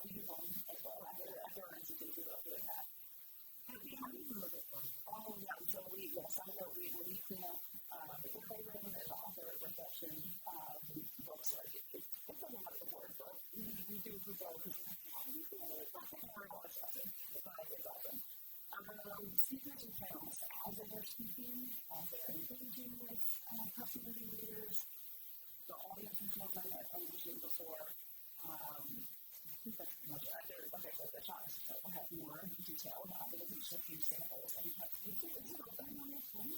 Speaker 2: We do one as well. After our institute, we love doing that. Happy honeymoon. I know when we clean up the fashion books. Like it doesn't have the word, but we do go because it's not terrible expression, but it's awesome. Speakers and panels, as they are speaking, as they're engaging with customers and readers, the audience controls I mentioned before. I think that's pretty much it. Like I said, the shop will have more detail, but it is a few samples. And is it open on your phone?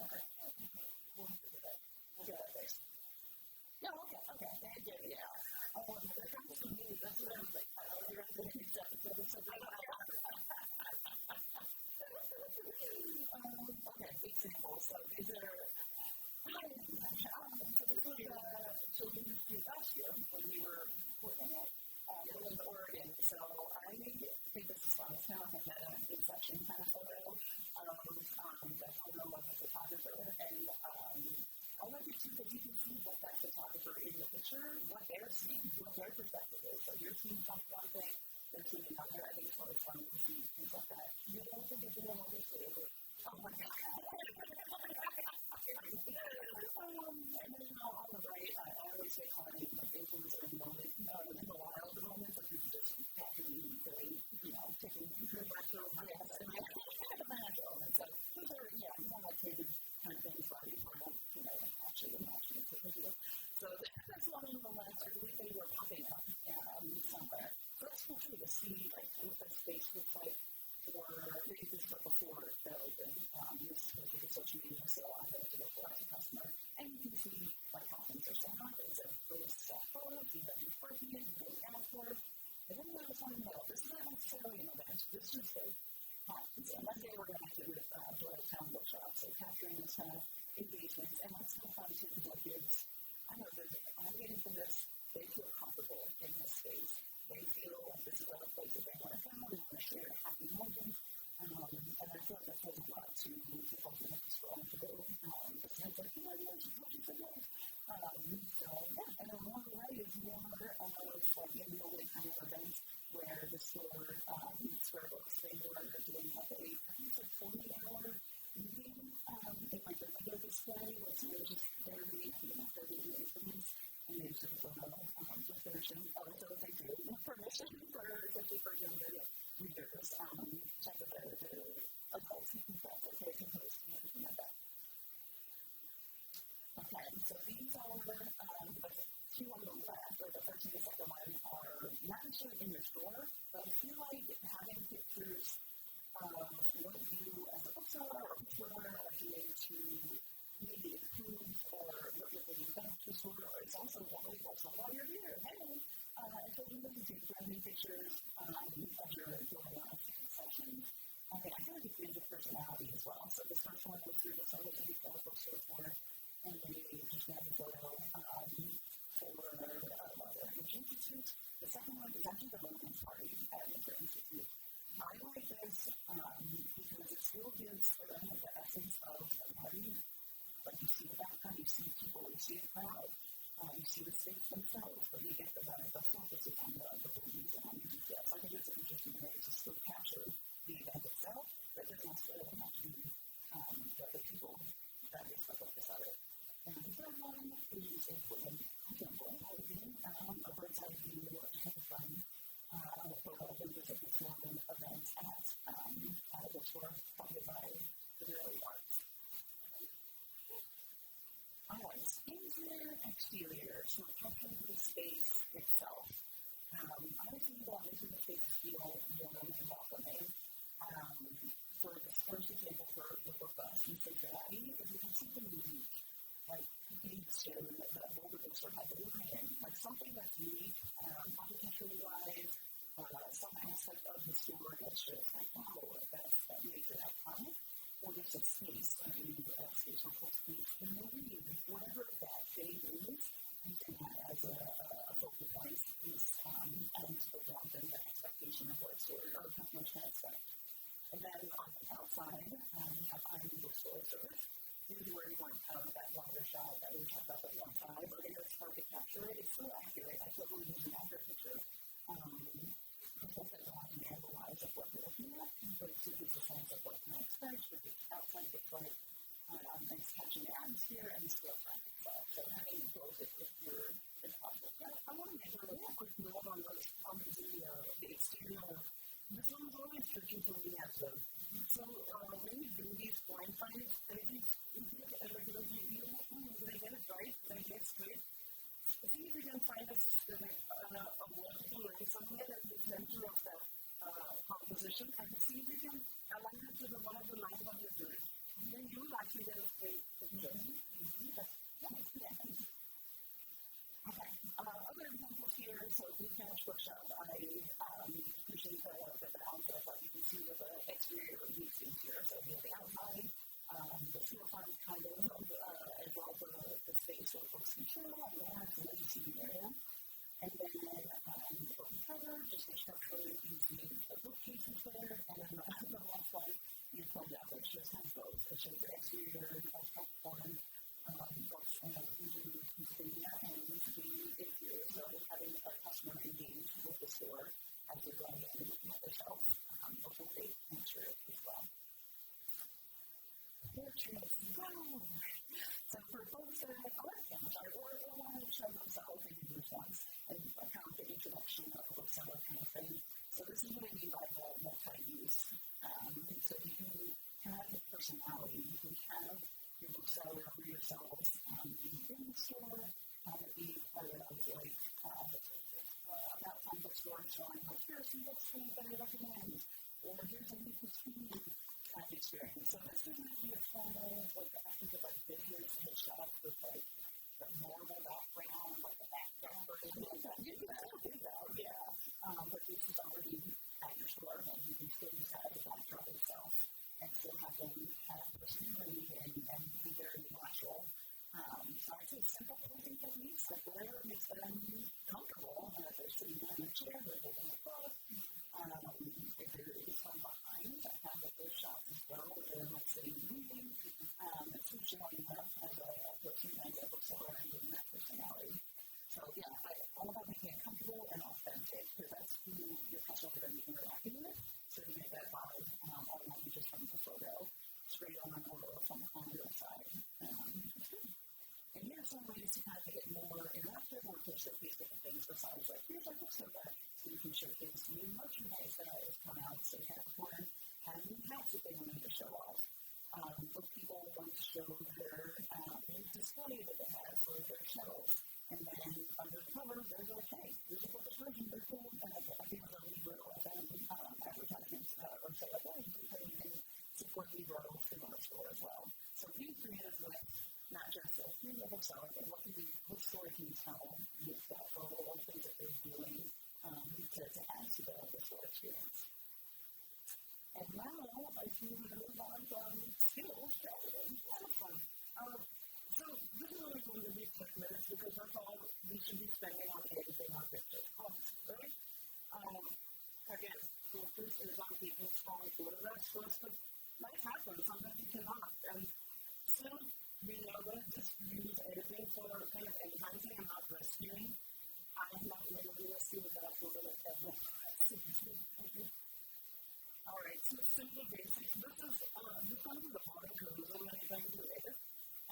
Speaker 2: Okay. We'll have to do that. We'll get that fixed. No, okay. Thank you, yeah. The trouble for me, that's what I was like, I was going to do something. Okay, examples. So these are, so this was Ci2026 last year when we were working it. It was in Oregon, so I think this is fun. It's kind of like a inception kind of photo that photo of the photographer, and I like it too because you can see what that photographer in the picture, what they're seeing, what their perspective is. So you're seeing one thing, they're seeing another. I think it's always fun to see things like that. You don't think it's a obviously. Oh my God. And then on the right, I always say calling like influencer in the moment, in the wild moments, like you can just casually really, taking very natural moments. And I kind of a natural moment. So those are, more like creative kind of things, right? Before I don't, actually imagine it. So that's one on the left. I believe they were popping up somewhere. So that's cool too to see like what that space looks like for maybe this is before they're open. This is supposed to be social media, so I have to go for as a customer. And you can see like how things are set up. It's a post photos, you have your working it, you go down for it. And then there's one middle. This is not necessarily an event. This is just happens. And let's say we're going to do with Town Bookshop. So capturing this kind of engagements. And that's kind of fun too because it gives, I don't know, I'm getting from this, they feel comfortable in this space. They feel like this is a place that they want to come, they want to share happy moments. And I feel like that says a lot to people who have to scroll through. It's like, what you forget? So, yeah. And then along the right is more of like in the old kind of events where the store, Square Books, they were doing like I think it's like 40-hour meeting in like the window display where they were just there reading, their video instruments, and they just took a photo with permission. Oh, so thank you. Permission especially for younger readers. Check with the adults and stuff that they can post and everything like that. Okay, so these are the two on the left, or the first and the second one, are not necessarily in your store, but I feel like having pictures of what you as a bookseller or bookstore are doing to maybe improve or what you're bringing back to the store is also valuable. So while you're here, hey, and so you can take branding pictures of your going on sessions. I feel like it gives a personality as well. So this first one was through the site that you call bookstore for, and they just grabbed a photo for one of their English Institute. The second one is actually the Romance Party at Winter Institute. I like this because it still gives them the essence of the party. Like you see the background, you see people, you see a crowd, you see the space themselves, but you get the focus is on the beliefs and on the details. I think it's an interesting way to still capture the event itself, but it doesn't necessarily have to be the people that is the focus of it. And the third one is important. I can't go into it again. A bird's eye view type of fun photo of the performing event at a bookstore funded by the Literary Arts. Interior and exterior, so capturing the space itself. I think that making the space feel warm and welcoming. For the first example for the book bus in Cincinnati, if you have something unique, like being shown that Boulder Bookstore had the lion, like something that's unique, architecturally wise, some aspect of the store that's just like, wow, that makes it iconic. Or there's a space, a space or full space in the read, whatever that thing is, using that as a focal point is adding to the warmth and the expectation of what store or customer can expect. And then on the outside, we have Iron Bookstore service. This is where you want that longer shot that we talked about, that 1.5. We're going to start to capture it. It's still accurate. I still believe it's an accurate picture. People that want to analyze of what they're looking at, but it still gives a sense of what can I expect, what the outside looks like, and here and the storefront itself. So having both if you're possible. I want to make a quick note on the exterior. This one's always tricky for me as well. So when you do these point finds, and if you look at it, you know, did I get it right? Did I get it straight? See if you can find a vertical line somewhere in the center of that composition, and see if you can align it to one of the lines on your grid. Then you will actually get a straight picture. Okay. Other examples here, so we finished bookshop. I appreciate the balance of what you can see with the exterior weeks in here. So we have the outside, the storefront kind of, as well as the space where books can chill and relax and let you see the area. And then the book cover, just the structure, you can see the bookcases there. And then the last one, you pointed out, which just has both. It shows the exterior, platform, books, and usually Pennsylvania, and the interior. So having a customer engage with the store as they're going in and looking at the shelf before they enter it as well. So for folks that are or want to show themselves in group once and kind of the introduction of a bookseller kind of thing. So this is what I mean by the multi-use. So you can have a personality. You can have your bookseller or yourselves in the store, have it be part of like about time bookstore showing like here are some books that I recommend, or here's a new routine kind of experience. So this is going to be a formal, like I think of like business headshot with like the normal background, like the background version of that. You can still do that, yeah. But this is already at your store, and you can still use that as a backdrop itself, and still have them have personality and be very natural. So I'd say simple clothing techniques, like whatever makes them comfortable. If they're sitting down in a chair, they're holding a book. If they're from behind, I have at those shops as well, where they're like sitting reading. It's showing up as a person and a bookseller and giving that personality. So yeah, all about making it comfortable and authentic, because that's who your customers are going to be interacting with. So you get that vibe all along just from the photo, straight on or from on your side. And here's some ways to kind of make it more interactive or to showcase different things besides like, here's our bookstore, so you can showcase new merchandise that has come out. So Capricorn has new hats that they wanted to show off. Book people want to show their new display that they have for their shelves. And then under the cover, there's like, hey, here's a book version, they're cool. And I think it's a Libro FM advertisements or so like that. You can support Libro through our store as well. So being creative with not just a free bookseller, but what story can you tell with that for all the things that they're doing to add to the store experience. And now, if you move on from skills, that's fun. So this is only going to be 10 minutes because that's all we should be spending on editing our pictures, right? Again, focus is on taking strong photographs first, but life happens. Sometimes you cannot. And still, we are going to just use editing for kind of enhancing and not rescuing. I'm not going to rescue that photo like ever. Alright, so simple basics. This comes with the bottom cursor when I'm trying to edit.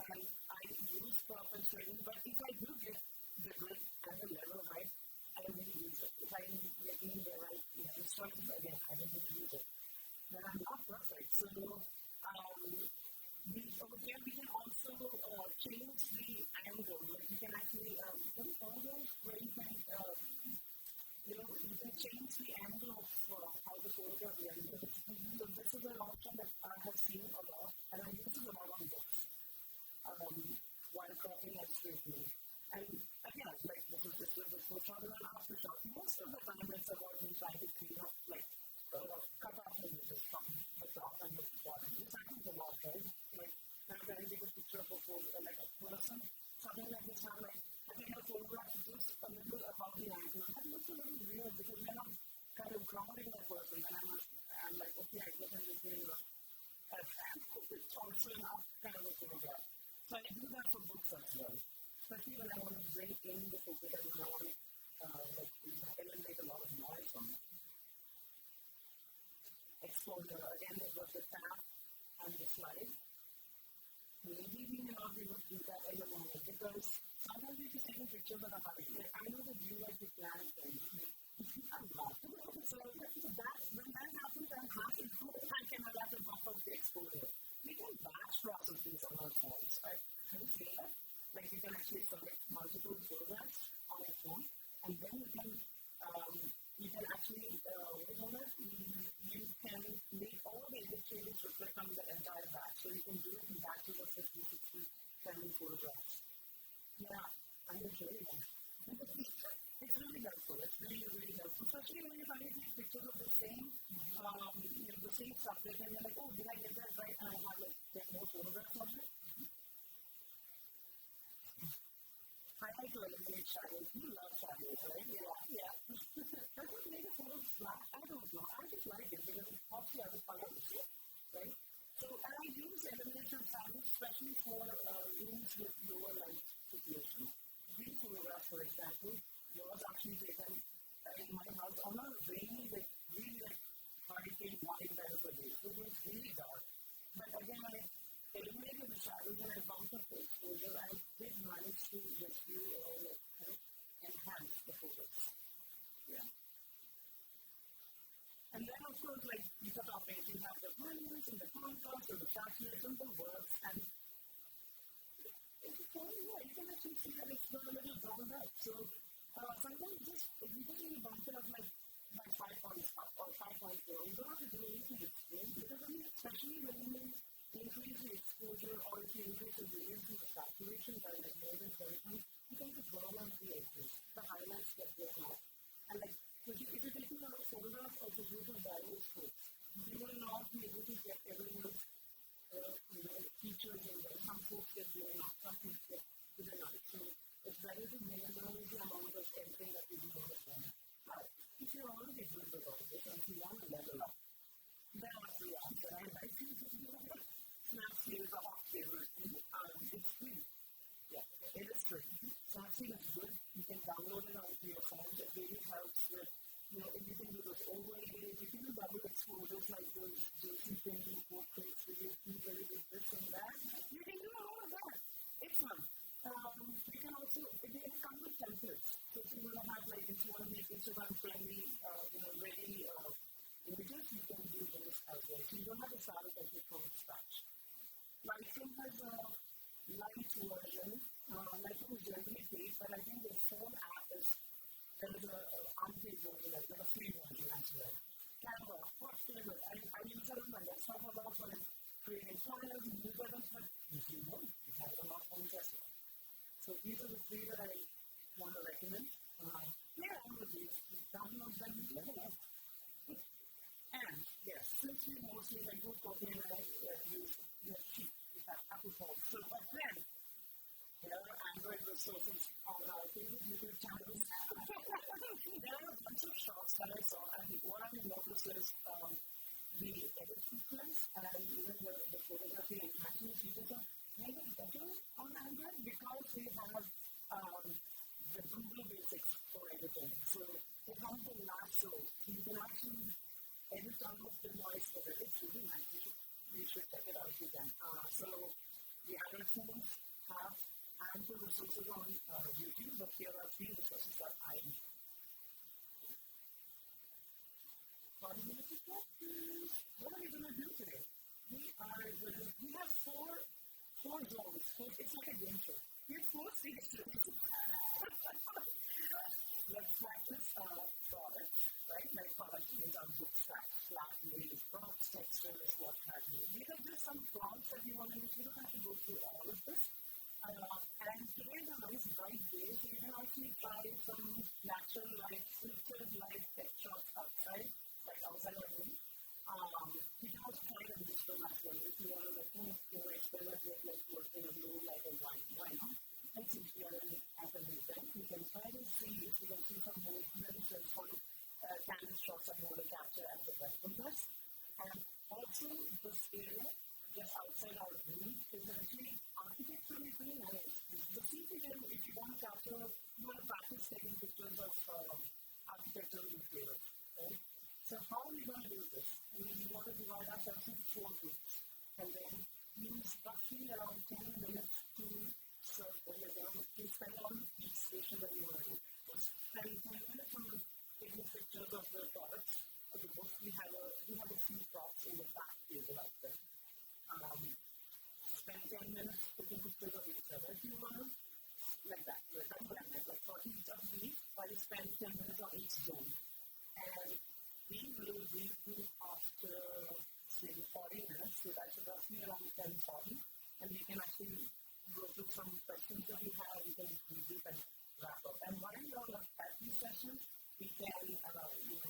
Speaker 2: And I use crop and shading, but if I do get the grid and the level right, I don't really use it. If I'm making the right instructions, again, I don't really use it. Then I'm not perfect. So, over here we can also change the angle. Like you can actually, what are those where you can, you can change the angle of how the photograph renders. So this is an option that I have seen a lot, and I use it a lot on books while cropping and straightening. And again, like this is just a before shot and an after shot. Most of the time it's about me trying to clean up, like cut off images from the top and the bottom. This happens a lot, right? Like I'm trying to take a picture of a person, something like this. I'm like, I think a photograph is just a little above the ankle. That looks a little weird because we're not kind of grounding that person. And I'm like, okay, I guess I'm just doing a torsion up kind of a photograph. So I do that for books as well. Especially when I want to bring in the focus and when I want to eliminate a lot of noise from it. Exposure, again, it was the tab and the slide. maybe we may not be able to do that in the moment because sometimes we're just taking pictures of the hurry. Like, I know that you like to plan things. I'm not. So that when that happens, I'm happy I can have to bump up the exposure. We can batch process these on our phones, right? Can you see that? Like you can actually select multiple photographs on your phone, and then you can actually what do you call that? You can make all the images reflect on the entire batch. So you can do it in batches of 50, 60, 70 photographs. Yeah, I'm going to show you that. It's really helpful. It's really, really helpful. Especially when you're trying to take pictures of the same, the same subject, and you're like, oh, did I get that right? And I have like 10 more photographs of it. I like to eliminate shadows. You love shadows, right? Yeah. Does it make a photo flat? I don't know. I just like it because it helps you have a color, right? So, and I use elimination shadows, especially for rooms with lower light situation. Green photographs, for example, was actually taken in my house on a rainy, really hurricane warning kind of a day. So it was really dark. But again, I eliminated the shadows and I bumped up the exposure. I did manage to rescue or enhance the photos. Yeah. And then, of course, like you got off it, you have the brilliance and the contrast or the saturation, the works, and you can actually see that it's got a little round up. So sometimes if you just need to bump it up like 5 points up or 5 points down, you don't have to do anything extreme because especially when you increase the exposure or if you increase the brilliance and the saturation by like more than 30 points, you can just draw on the edges, the highlights that go out. And like if you're taking a photograph of a group of diverse folks, you will not be able to get everyone's features in there. Some folks get blown up, some folks get hidden out. So it's better to minimize the amount of editing that you do on the phone. But if you're already good with all this and if you want to level up, there are 3 apps that I like to use. Snapseed is a hot favorite. It's free. Yeah, it is free. Snapseed is good. You can download it onto your phone. It really helps with, if you can do those overlays, you can do double exposures like those painting portraits where you really do this and that. You can do all of that. It's fun. You can also, they come with templates. So if you want to have if you want to make Instagram friendly, ready images, you can do this as well. So you don't have to start a template from scratch. Lightroom has a light version. Lightroom is generally paid, but I think the phone app there is an unpaid version, like a free version as well. Canva, what's favorite? I use it on my desktop a lot for creating files and newsletters, but if you have it on our phones as well. So these are the 3 that I want to recommend. Play around with these, download them, level up. And yes, since we mostly like both Courtney and I use cheap, we have Apple phones. So but then there are Android resources on our favorite YouTube channels. There are a bunch of shots that I saw, and what I noticed is the edit sequence and even the photography and animation features are kind of better on Android because they have the Google basics for editing. So they have the lasso, so you can actually edit out the noise for it. It's really nice. You should check it out if you can. So the Android phones have ample resources on YouTube, but here are 3 resources that I use. 40 minutes of practice. What are we going to do today? We have four zones. It's like a game show. We have 4 stages. Let's practice products, right? Like products in our book stacks, flat lays, prompts, textures, what have you. These are just some prompts that you want to use. You don't have to go through all of this. And today is a nice bright day, so you can actually try some natural light, filtered light text shots outside, like outside our room. You can also try it in this room as well if you want to experiment with working a blue light and wine. And since we are at an event, we can try to see if we can see some movements and some candid shots that we want to capture at the welcome desk. And also, this area just outside our room is actually architecturally pretty nice. The seat again, if you want to capture, you want to practice taking pictures of architectural materials, right? So how are we going to do this? We want to divide ourselves into 4 groups, and then you use roughly around 10 minutes to serve to spend on each station that you want to do. So spend 10 minutes on taking pictures of the products of the books. We have a few props in the back table out there. Spend 10 minutes taking pictures of each other if you want to. Like that. That's what I meant. Like for each of these, I will spend 10 minutes on each zone. And we will read through after, say, 40 minutes. So that's roughly around 10:40. And we can actually go through some questions that we have. We can debrief and wrap up. And while you're on at these sessions, we can,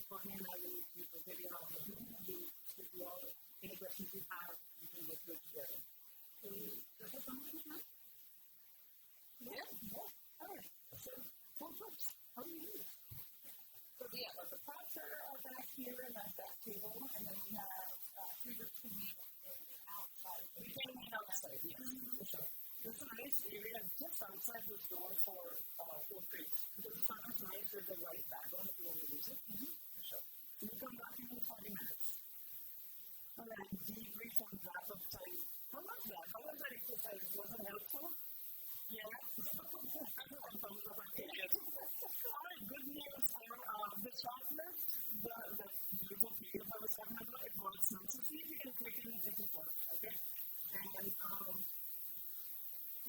Speaker 2: Courtney and I will keep a video on the Zoom. If you all, any questions you have, you can go through it together. So, is there something you have? Yeah. All right. So, full books. How do you do it? So, yeah, the props are back here in that back table, and then we have 3 books to meet outside. We can meet outside, yes. For sure. There's a nice area just outside this door for crates. Because it's not as nice as a white background if you want to use it. For sure. So, we come back in 40 minutes. All right, debrief and wrap up time. How was that? How was that exercise? Was it helpful? Yeah. Everyone thumbs up and yes. All right, good news. The short list, the beautiful PDF I was talking about, it works now. So see if you can click in if it works, okay? And I'm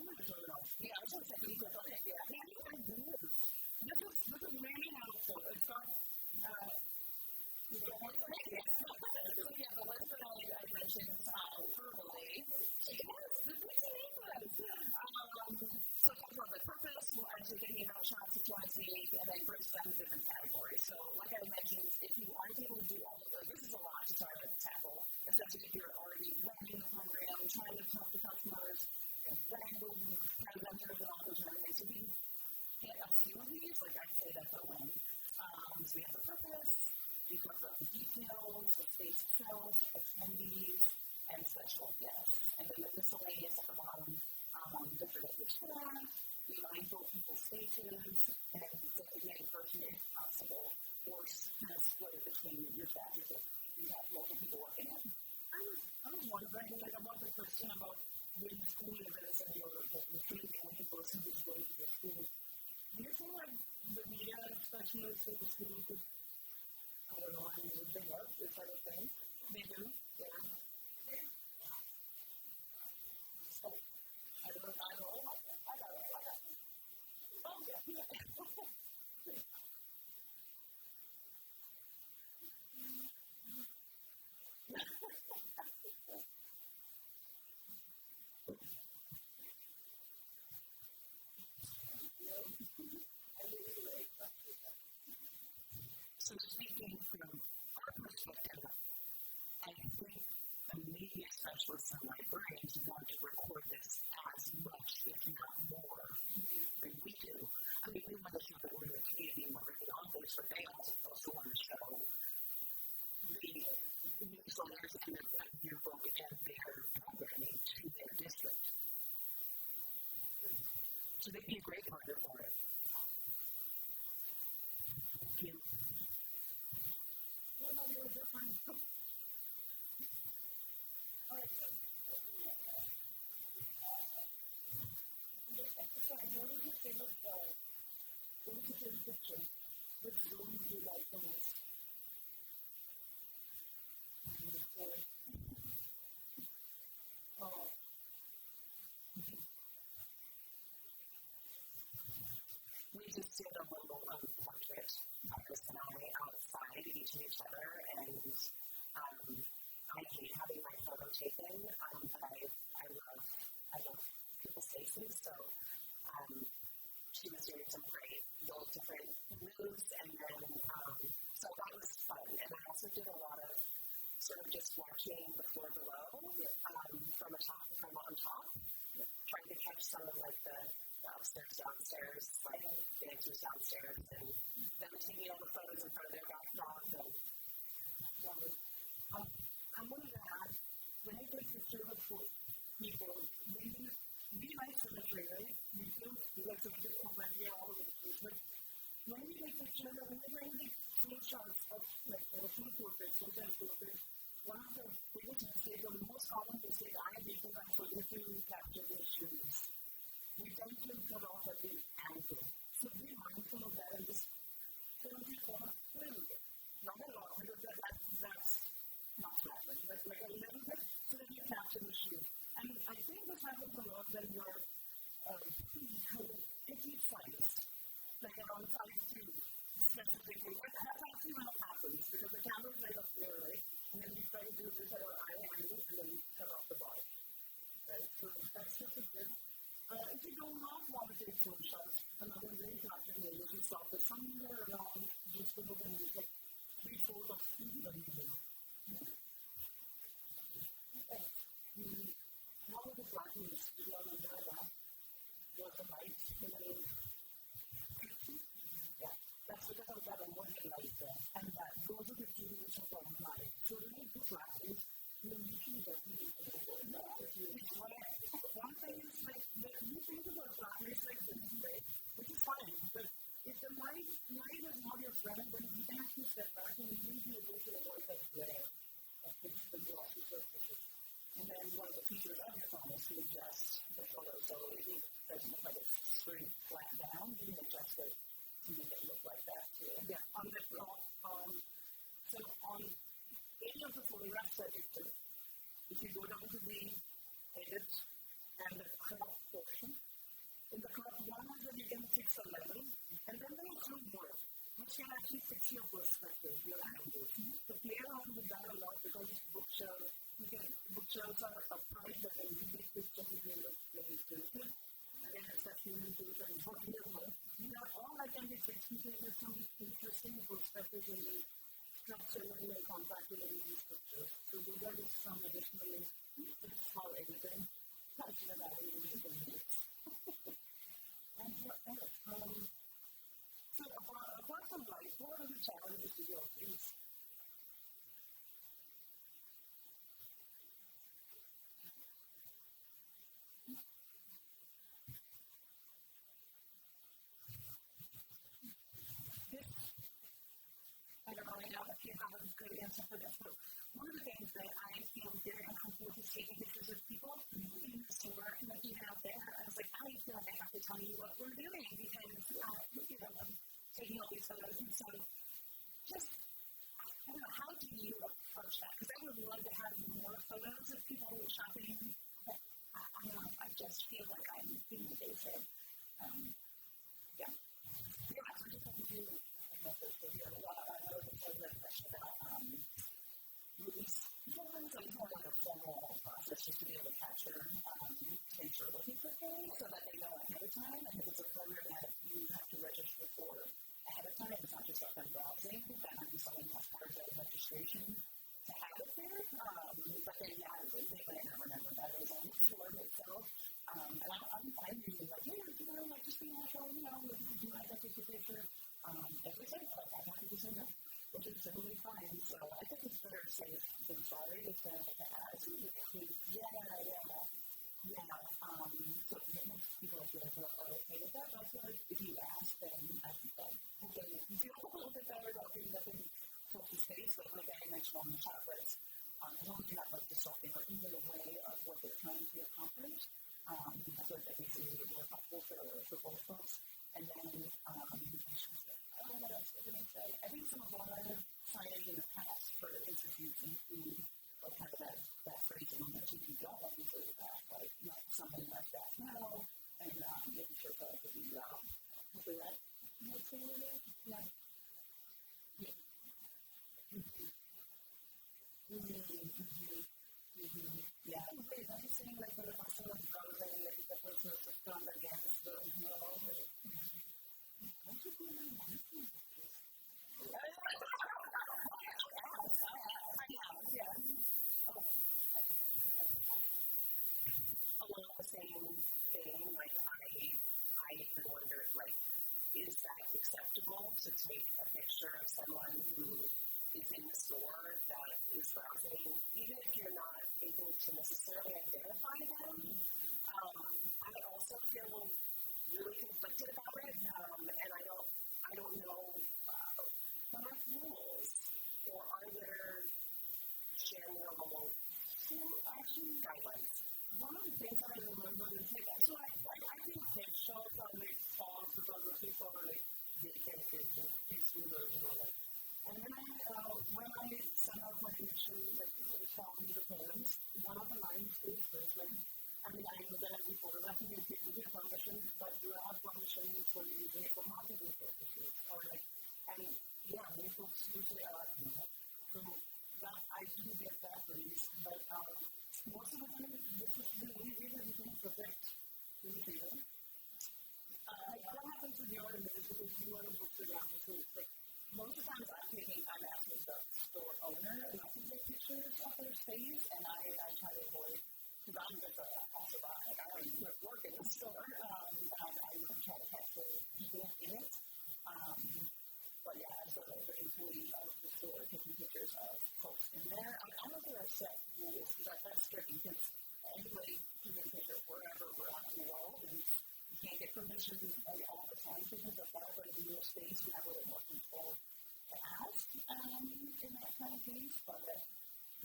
Speaker 2: going to turn it off. Yeah, I was going to say, can you click on it? Yeah, you can do this. This is really helpful. It's got, so yeah, the list that I mentioned verbally, yes, this makes me English. So talk about the purpose, as you're thinking about Ci2026, and then break down the different categories. So like I mentioned, if you aren't able to do all of those, this is a lot to try to tackle, especially if you're already running the program, trying to talk to customers, branding, presenters, and authors and everything. So if you get a few of these, like I'd say that's a win. So we have the purpose, we talk about the details, the space itself, attendees, and special guests. And then the miscellaneous at the bottom, different language class, be mindful of people's spaces, and designate a person if possible, or kind of split it between your staff if you have multiple people working in. I was wondering about the question about when school events and you're recruiting the only person who's going to the school. Do you feel like the media specialists in the school could, I don't know, would they work? Is that a thing? They do? Yeah. I don't know. I got it. Oh, yeah. So speaking from our perspective, I think the media specialists and librarians want to record this as much, if not more, than we do. I mean, we want to show that we're in the community, we're in the office, but they also want to show the newsletters and the yearbook and their programming to their district. So they'd be a great partner for it. Thank you. Well, no, you're different. All right. What is your favorite picture? Which zone do you like the most? We just did a little portrait, Chris and I, outside each of each other, and I hate having my photo taken, but I love people's faces, so she was doing some great little different moves, and then so that was fun. And I also did a lot of sort of just watching the floor below from on top, trying to catch some of like the upstairs, downstairs, like dancers downstairs, and them taking all the photos in front of their backdrop. And I'm going to add, when I take pictures of people, we like symmetry, right? We feel like symmetry when we are all over the place. But when we take pictures, when we take full shots of like full portraits, full-size portraits, one of the biggest mistakes or the most common mistake I make is I'm putting to the shoe. And I think this happens a lot when you're petite-sized, like around 5'2", specifically. That's actually when it happens, because the camera is right up there, right? And then we try to do this at our eye angle, and then we cut off the bar, right? So that's just a good. If you do not want to take phone shots, another very flattering way is to stop it somewhere around just below the knee, like 3/4 of the knee. One of the flatness to the umbrella was the light in the that's because of that overhead light there. And that those are the two which are problematic. So when you do flatness, you usually definitely need to do that. One thing is like you think about flatness like this, right? Which is fine, but if the light is not your friend, then you can actually step back and you need to be able to avoid that glare of the glossy surfaces. And then one of the features of your phone is to adjust the photo. So if it doesn't look like it's straight flat down, you can adjust it to make it look like that too. Yeah, on the top, so on any of the photographs that you took, if you go down to the edit and the crop portion, in the crop one is that you can fix a level, and then there is some more, which can actually fix your perspective, your angle. So play around with that a lot because bookshelves are upright, but then you take pictures if you look really tilted. Again, it's that human tools and what we have learned. Not all that can be fixed because there's some interesting perspectives in the structure and the compactability of these pictures. So those are just some additional tips for editing. That's what I really need. And what else? So apart from life, what are the challenges to your face? I don't really know if you have a good answer for this, but one of the things that I feel very uncomfortable with taking pictures of people in the store and like even out there, I was like, I feel like I have to tell you what we're doing because, I'm taking all these photos. And so just, I don't know, how do you approach that? Because I would love to have more photos of people shopping, but I don't know, I just feel like I'm being invasive. Yeah. Yeah, so just have to do here. I know this was a question about release forms. I just want like a formal process just to be able to capture things you're looking for things so that they know ahead of time. And if it's a program that you have to register for ahead of time, it's not just up and browsing. That might be something that's part of the registration to have it there. But then, yeah, they might not remember that it was on the form itself. And I'm usually like, yeah, like just be natural, do I have to take a picture? As we said, I'm happy to say no, which is totally fine. So I think it's better safe than sorry if they're like, yeah. So most people I feel like are okay with that, but I feel like if you ask them, I think that hopefully you feel a little bit better about being up in people's face, but like I mentioned on the chat list, as long as you're not like disrupting or in the way of what they're trying to accomplish, I feel like that makes it a little more helpful for both folks. And then, I don't know what else was I going to say. I think some of our signage in the past for institutes include kind of that phrasing that you don't want to say that, like, something like that now, and making sure that it be hopefully that makes it a little, yeah. Yeah, wait, are you saying like when the person was browsing, like the person was just turned against the what should be my marketing pictures? Yeah. Along the same thing, like I wondered, like, is that acceptable to take a picture of someone who is in the store that is browsing, even if you're not able to necessarily identify them? I also feel really conflicted about it, and I don't know what are rules, or are there general action guidelines? One of the things that I remember is like, so I think headshots are like false photography for like dedicated preschoolers, like. And then when I send out my initial like form to the parents, one of the lines so we didn't predict who to do. What happens with your images because you want to book around? So, like, most of the times I'm asking the store owner not to take pictures of their space, and I try to avoid, because I'm just a passerby, like, I already quit work in the store, and I try to capture people in it. But yeah, as the employee of the store taking pictures of folks in there, I don't know if there are set rules, because that's tricky, because anybody can take a picture wherever we're at in the world, and you can't get permission all the time for things like that, but in your space, you have a little more control to ask in that kind of case, but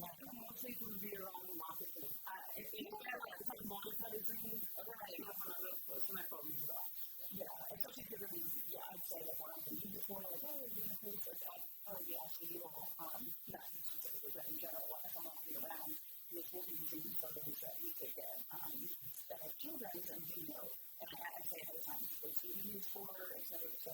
Speaker 2: mostly it would be around marketing. If it's like monetizing, right, when I call you off. Yeah, especially if you're going to, I'd say that when I'm going to use it for, like, oh, you're going to post, like, I'd probably be asking you all, not specifically, but in general, if I'm walking around, this will be using photos that we could get that have children and video, and I say ahead of time, what it's going to be used for, et cetera, so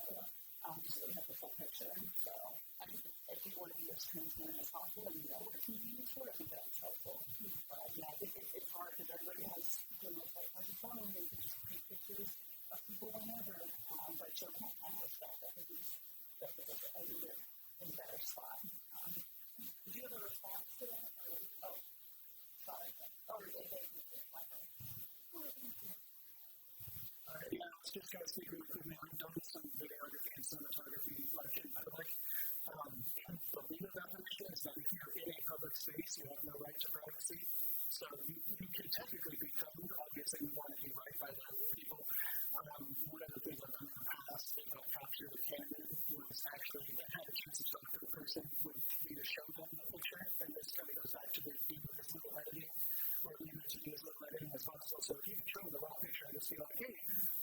Speaker 2: we have the full picture. So I think if you want to be as transparent as possible and you know what it's going to be used for, I think that's helpful. But yeah, I think it's hard because everybody has the most has a phone and you can just take pictures of people whenever, but you'll have kind of stuff that could be a little bit in a better spot. Do you have a response to that? Or, sorry. Or is it like
Speaker 3: yeah, I was just going to speak really quickly. I've done some videography and cinematography like in public. The legal definition is that if you're in a public space, you have no right to privacy. So you can technically be filmed. Obviously, we want to be right by the people. One of the things I've done in the past is I captured the candidate was actually had a chance to talk to the person would be to show them the picture, and this kind of goes back to the as little editing, or even to do as little editing as possible. So if you can show them the raw picture and just be like, hey,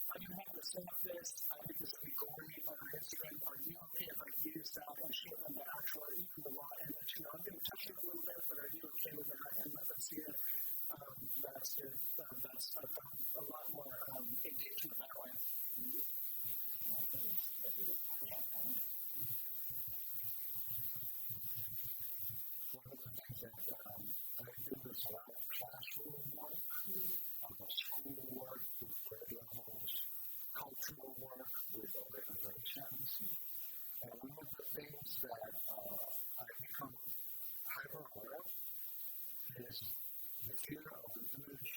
Speaker 3: I can have this and this, I think this would be great on Instagram. Are you okay if I use that and show them the actual, even the raw image? You know, I'm going to touch it a little bit, but are you okay with that? And let them see it. That's good. That's a lot more engagement that way. One of the things that I do is a lot of classroom work, school work with grade levels, cultural work with organizations. And one of the things that I've become hyper aware of is the fear of an image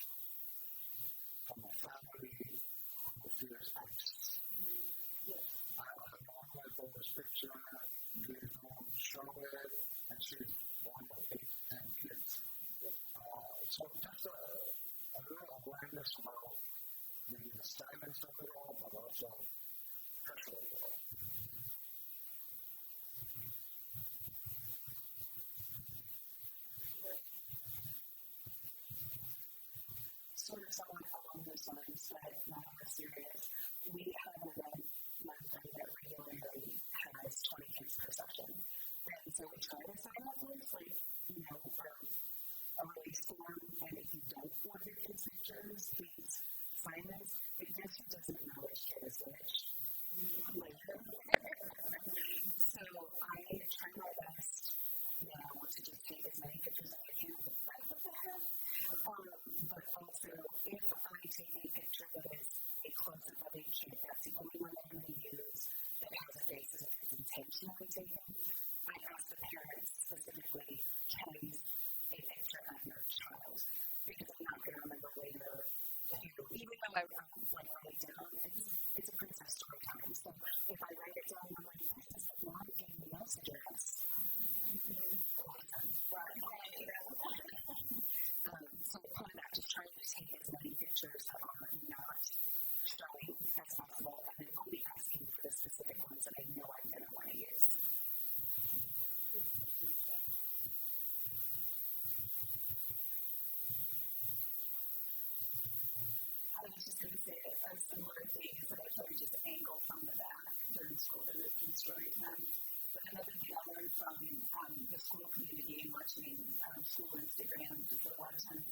Speaker 3: from a family who fears ISIS. I have on my bonus picture, please don't show it, and she's one of 8, 10 kids. So just a little awareness about maybe the silence of it all, but also pressure of it all.
Speaker 1: Sort of someone along those lines that not more serious. We have my friend that regularly has 20 kids per session. And so we try to sign up with, like, you know, a release form, and if you don't want your kids' pictures, please sign this. But guess who doesn't know which kid is which? So I try my best now to just take as many pictures as I can of the back of the head. But also, if I take a picture that is a close-up of a kid, that's the only one that I'm going to use that has a face as if it's intentionally taken. I ask the parents specifically, can I use a picture of your child? Because I'm not going to remember later, even though I write it down, it's a princess story time. So if I write it down, I'm like, this is the one gave me else address. So part of that, just trying to take as many pictures that are not showing as possible, and then only asking for the specific ones that I know I'm going to want to use. I was just going to say a similar thing is that I try to just angle from the back during school visits and story time. But another thing I learned from the school community and watching school Instagrams is that a lot of times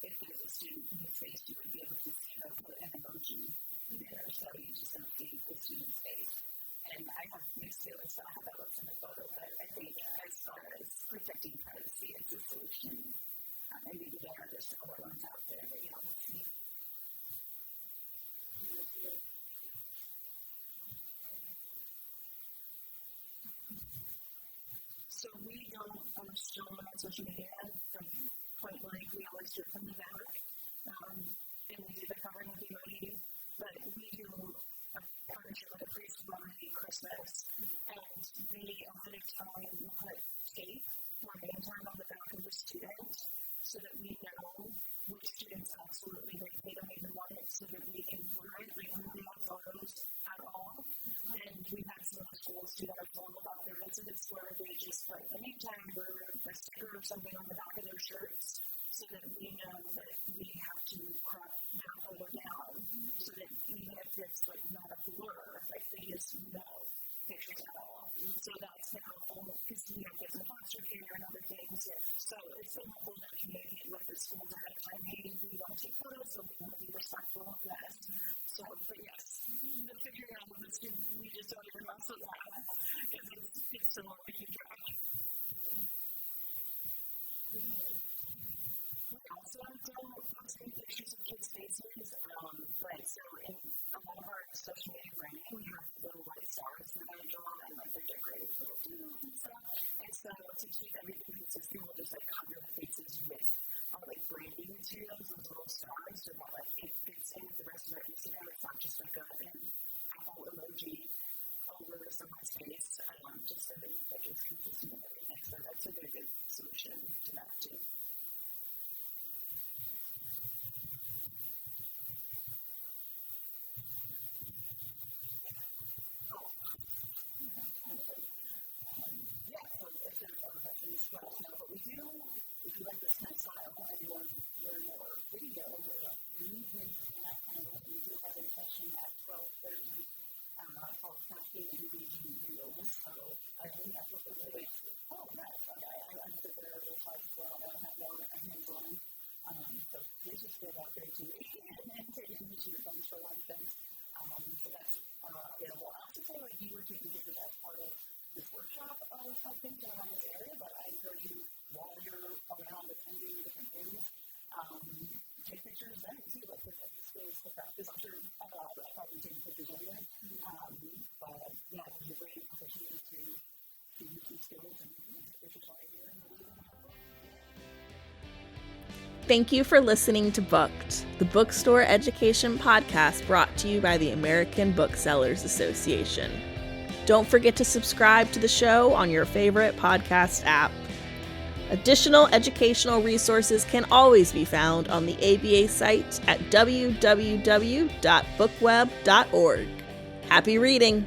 Speaker 1: if there's a student whose face, you would be able to see or put an emoji there, so you just don't see the student's face. And I have mixed feelings about how that looks in the photo, but I think as far as protecting privacy, it's a solution. And maybe there are just a
Speaker 2: on social media from point blank. We always do it from the back, and we do the covering with the emoji. But we do a partnership with a preschool on Christmas, and they ahead of time will put tape or name tag on the back of the student so that we know which students absolutely they don't even want it, so that we can blur it, like we don't photos at all. And we've had some of the schools do that as well about their visits where they just put a name tag or a sticker or something on the back of their shirts so that we know that we have to crop that photo down so that even if it's like not a blur, like they just know pictures at all. So that's been helpful because there's some foster care and other things. So it's been helpful to communicate with the schools ahead of time. Hey, we want to take photos, so we want to be respectful of that. So, but yes, the figuring out of this, we just don't even mess with that because it's still a huge track. We also don't take pictures of kids' faces, but so in a lot of our social media branding, we have little white stars that I draw and like they're decorated with little doodles and stuff. And so to keep everything consistent, we'll just like cover the faces with like branding materials, those little stars, so that like it fits in with the rest of our Instagram. It's not just like an apple emoji over someone's face, just so that it's consistent with everything. So that's a very good solution to that too. But we do, if you like this kind of style and you want to learn more video or movement and that kind of thing, we do have a session at 12:30 called Crafting and Engaging Reels. So I think that's what we're doing. Oh, nice. Okay. I'm at the variable side as well. I have no hands-on. So please just go out there to me and take it into your phones for one thing. So that's available. I also say like you were taking pictures as part of this workshop of things around this area, but I encourage you while you're around attending different things, take pictures then too, like the skills to practice. I'm sure I'll probably take pictures anyway, but yeah, there's a great opportunity to use these skills and take pictures while you're here.
Speaker 1: Thank you for listening to Booked, the bookstore education podcast brought to you by the American Booksellers Association. Don't forget to subscribe to the show on your favorite podcast app. Additional educational resources can always be found on the ABA site at www.bookweb.org. Happy reading!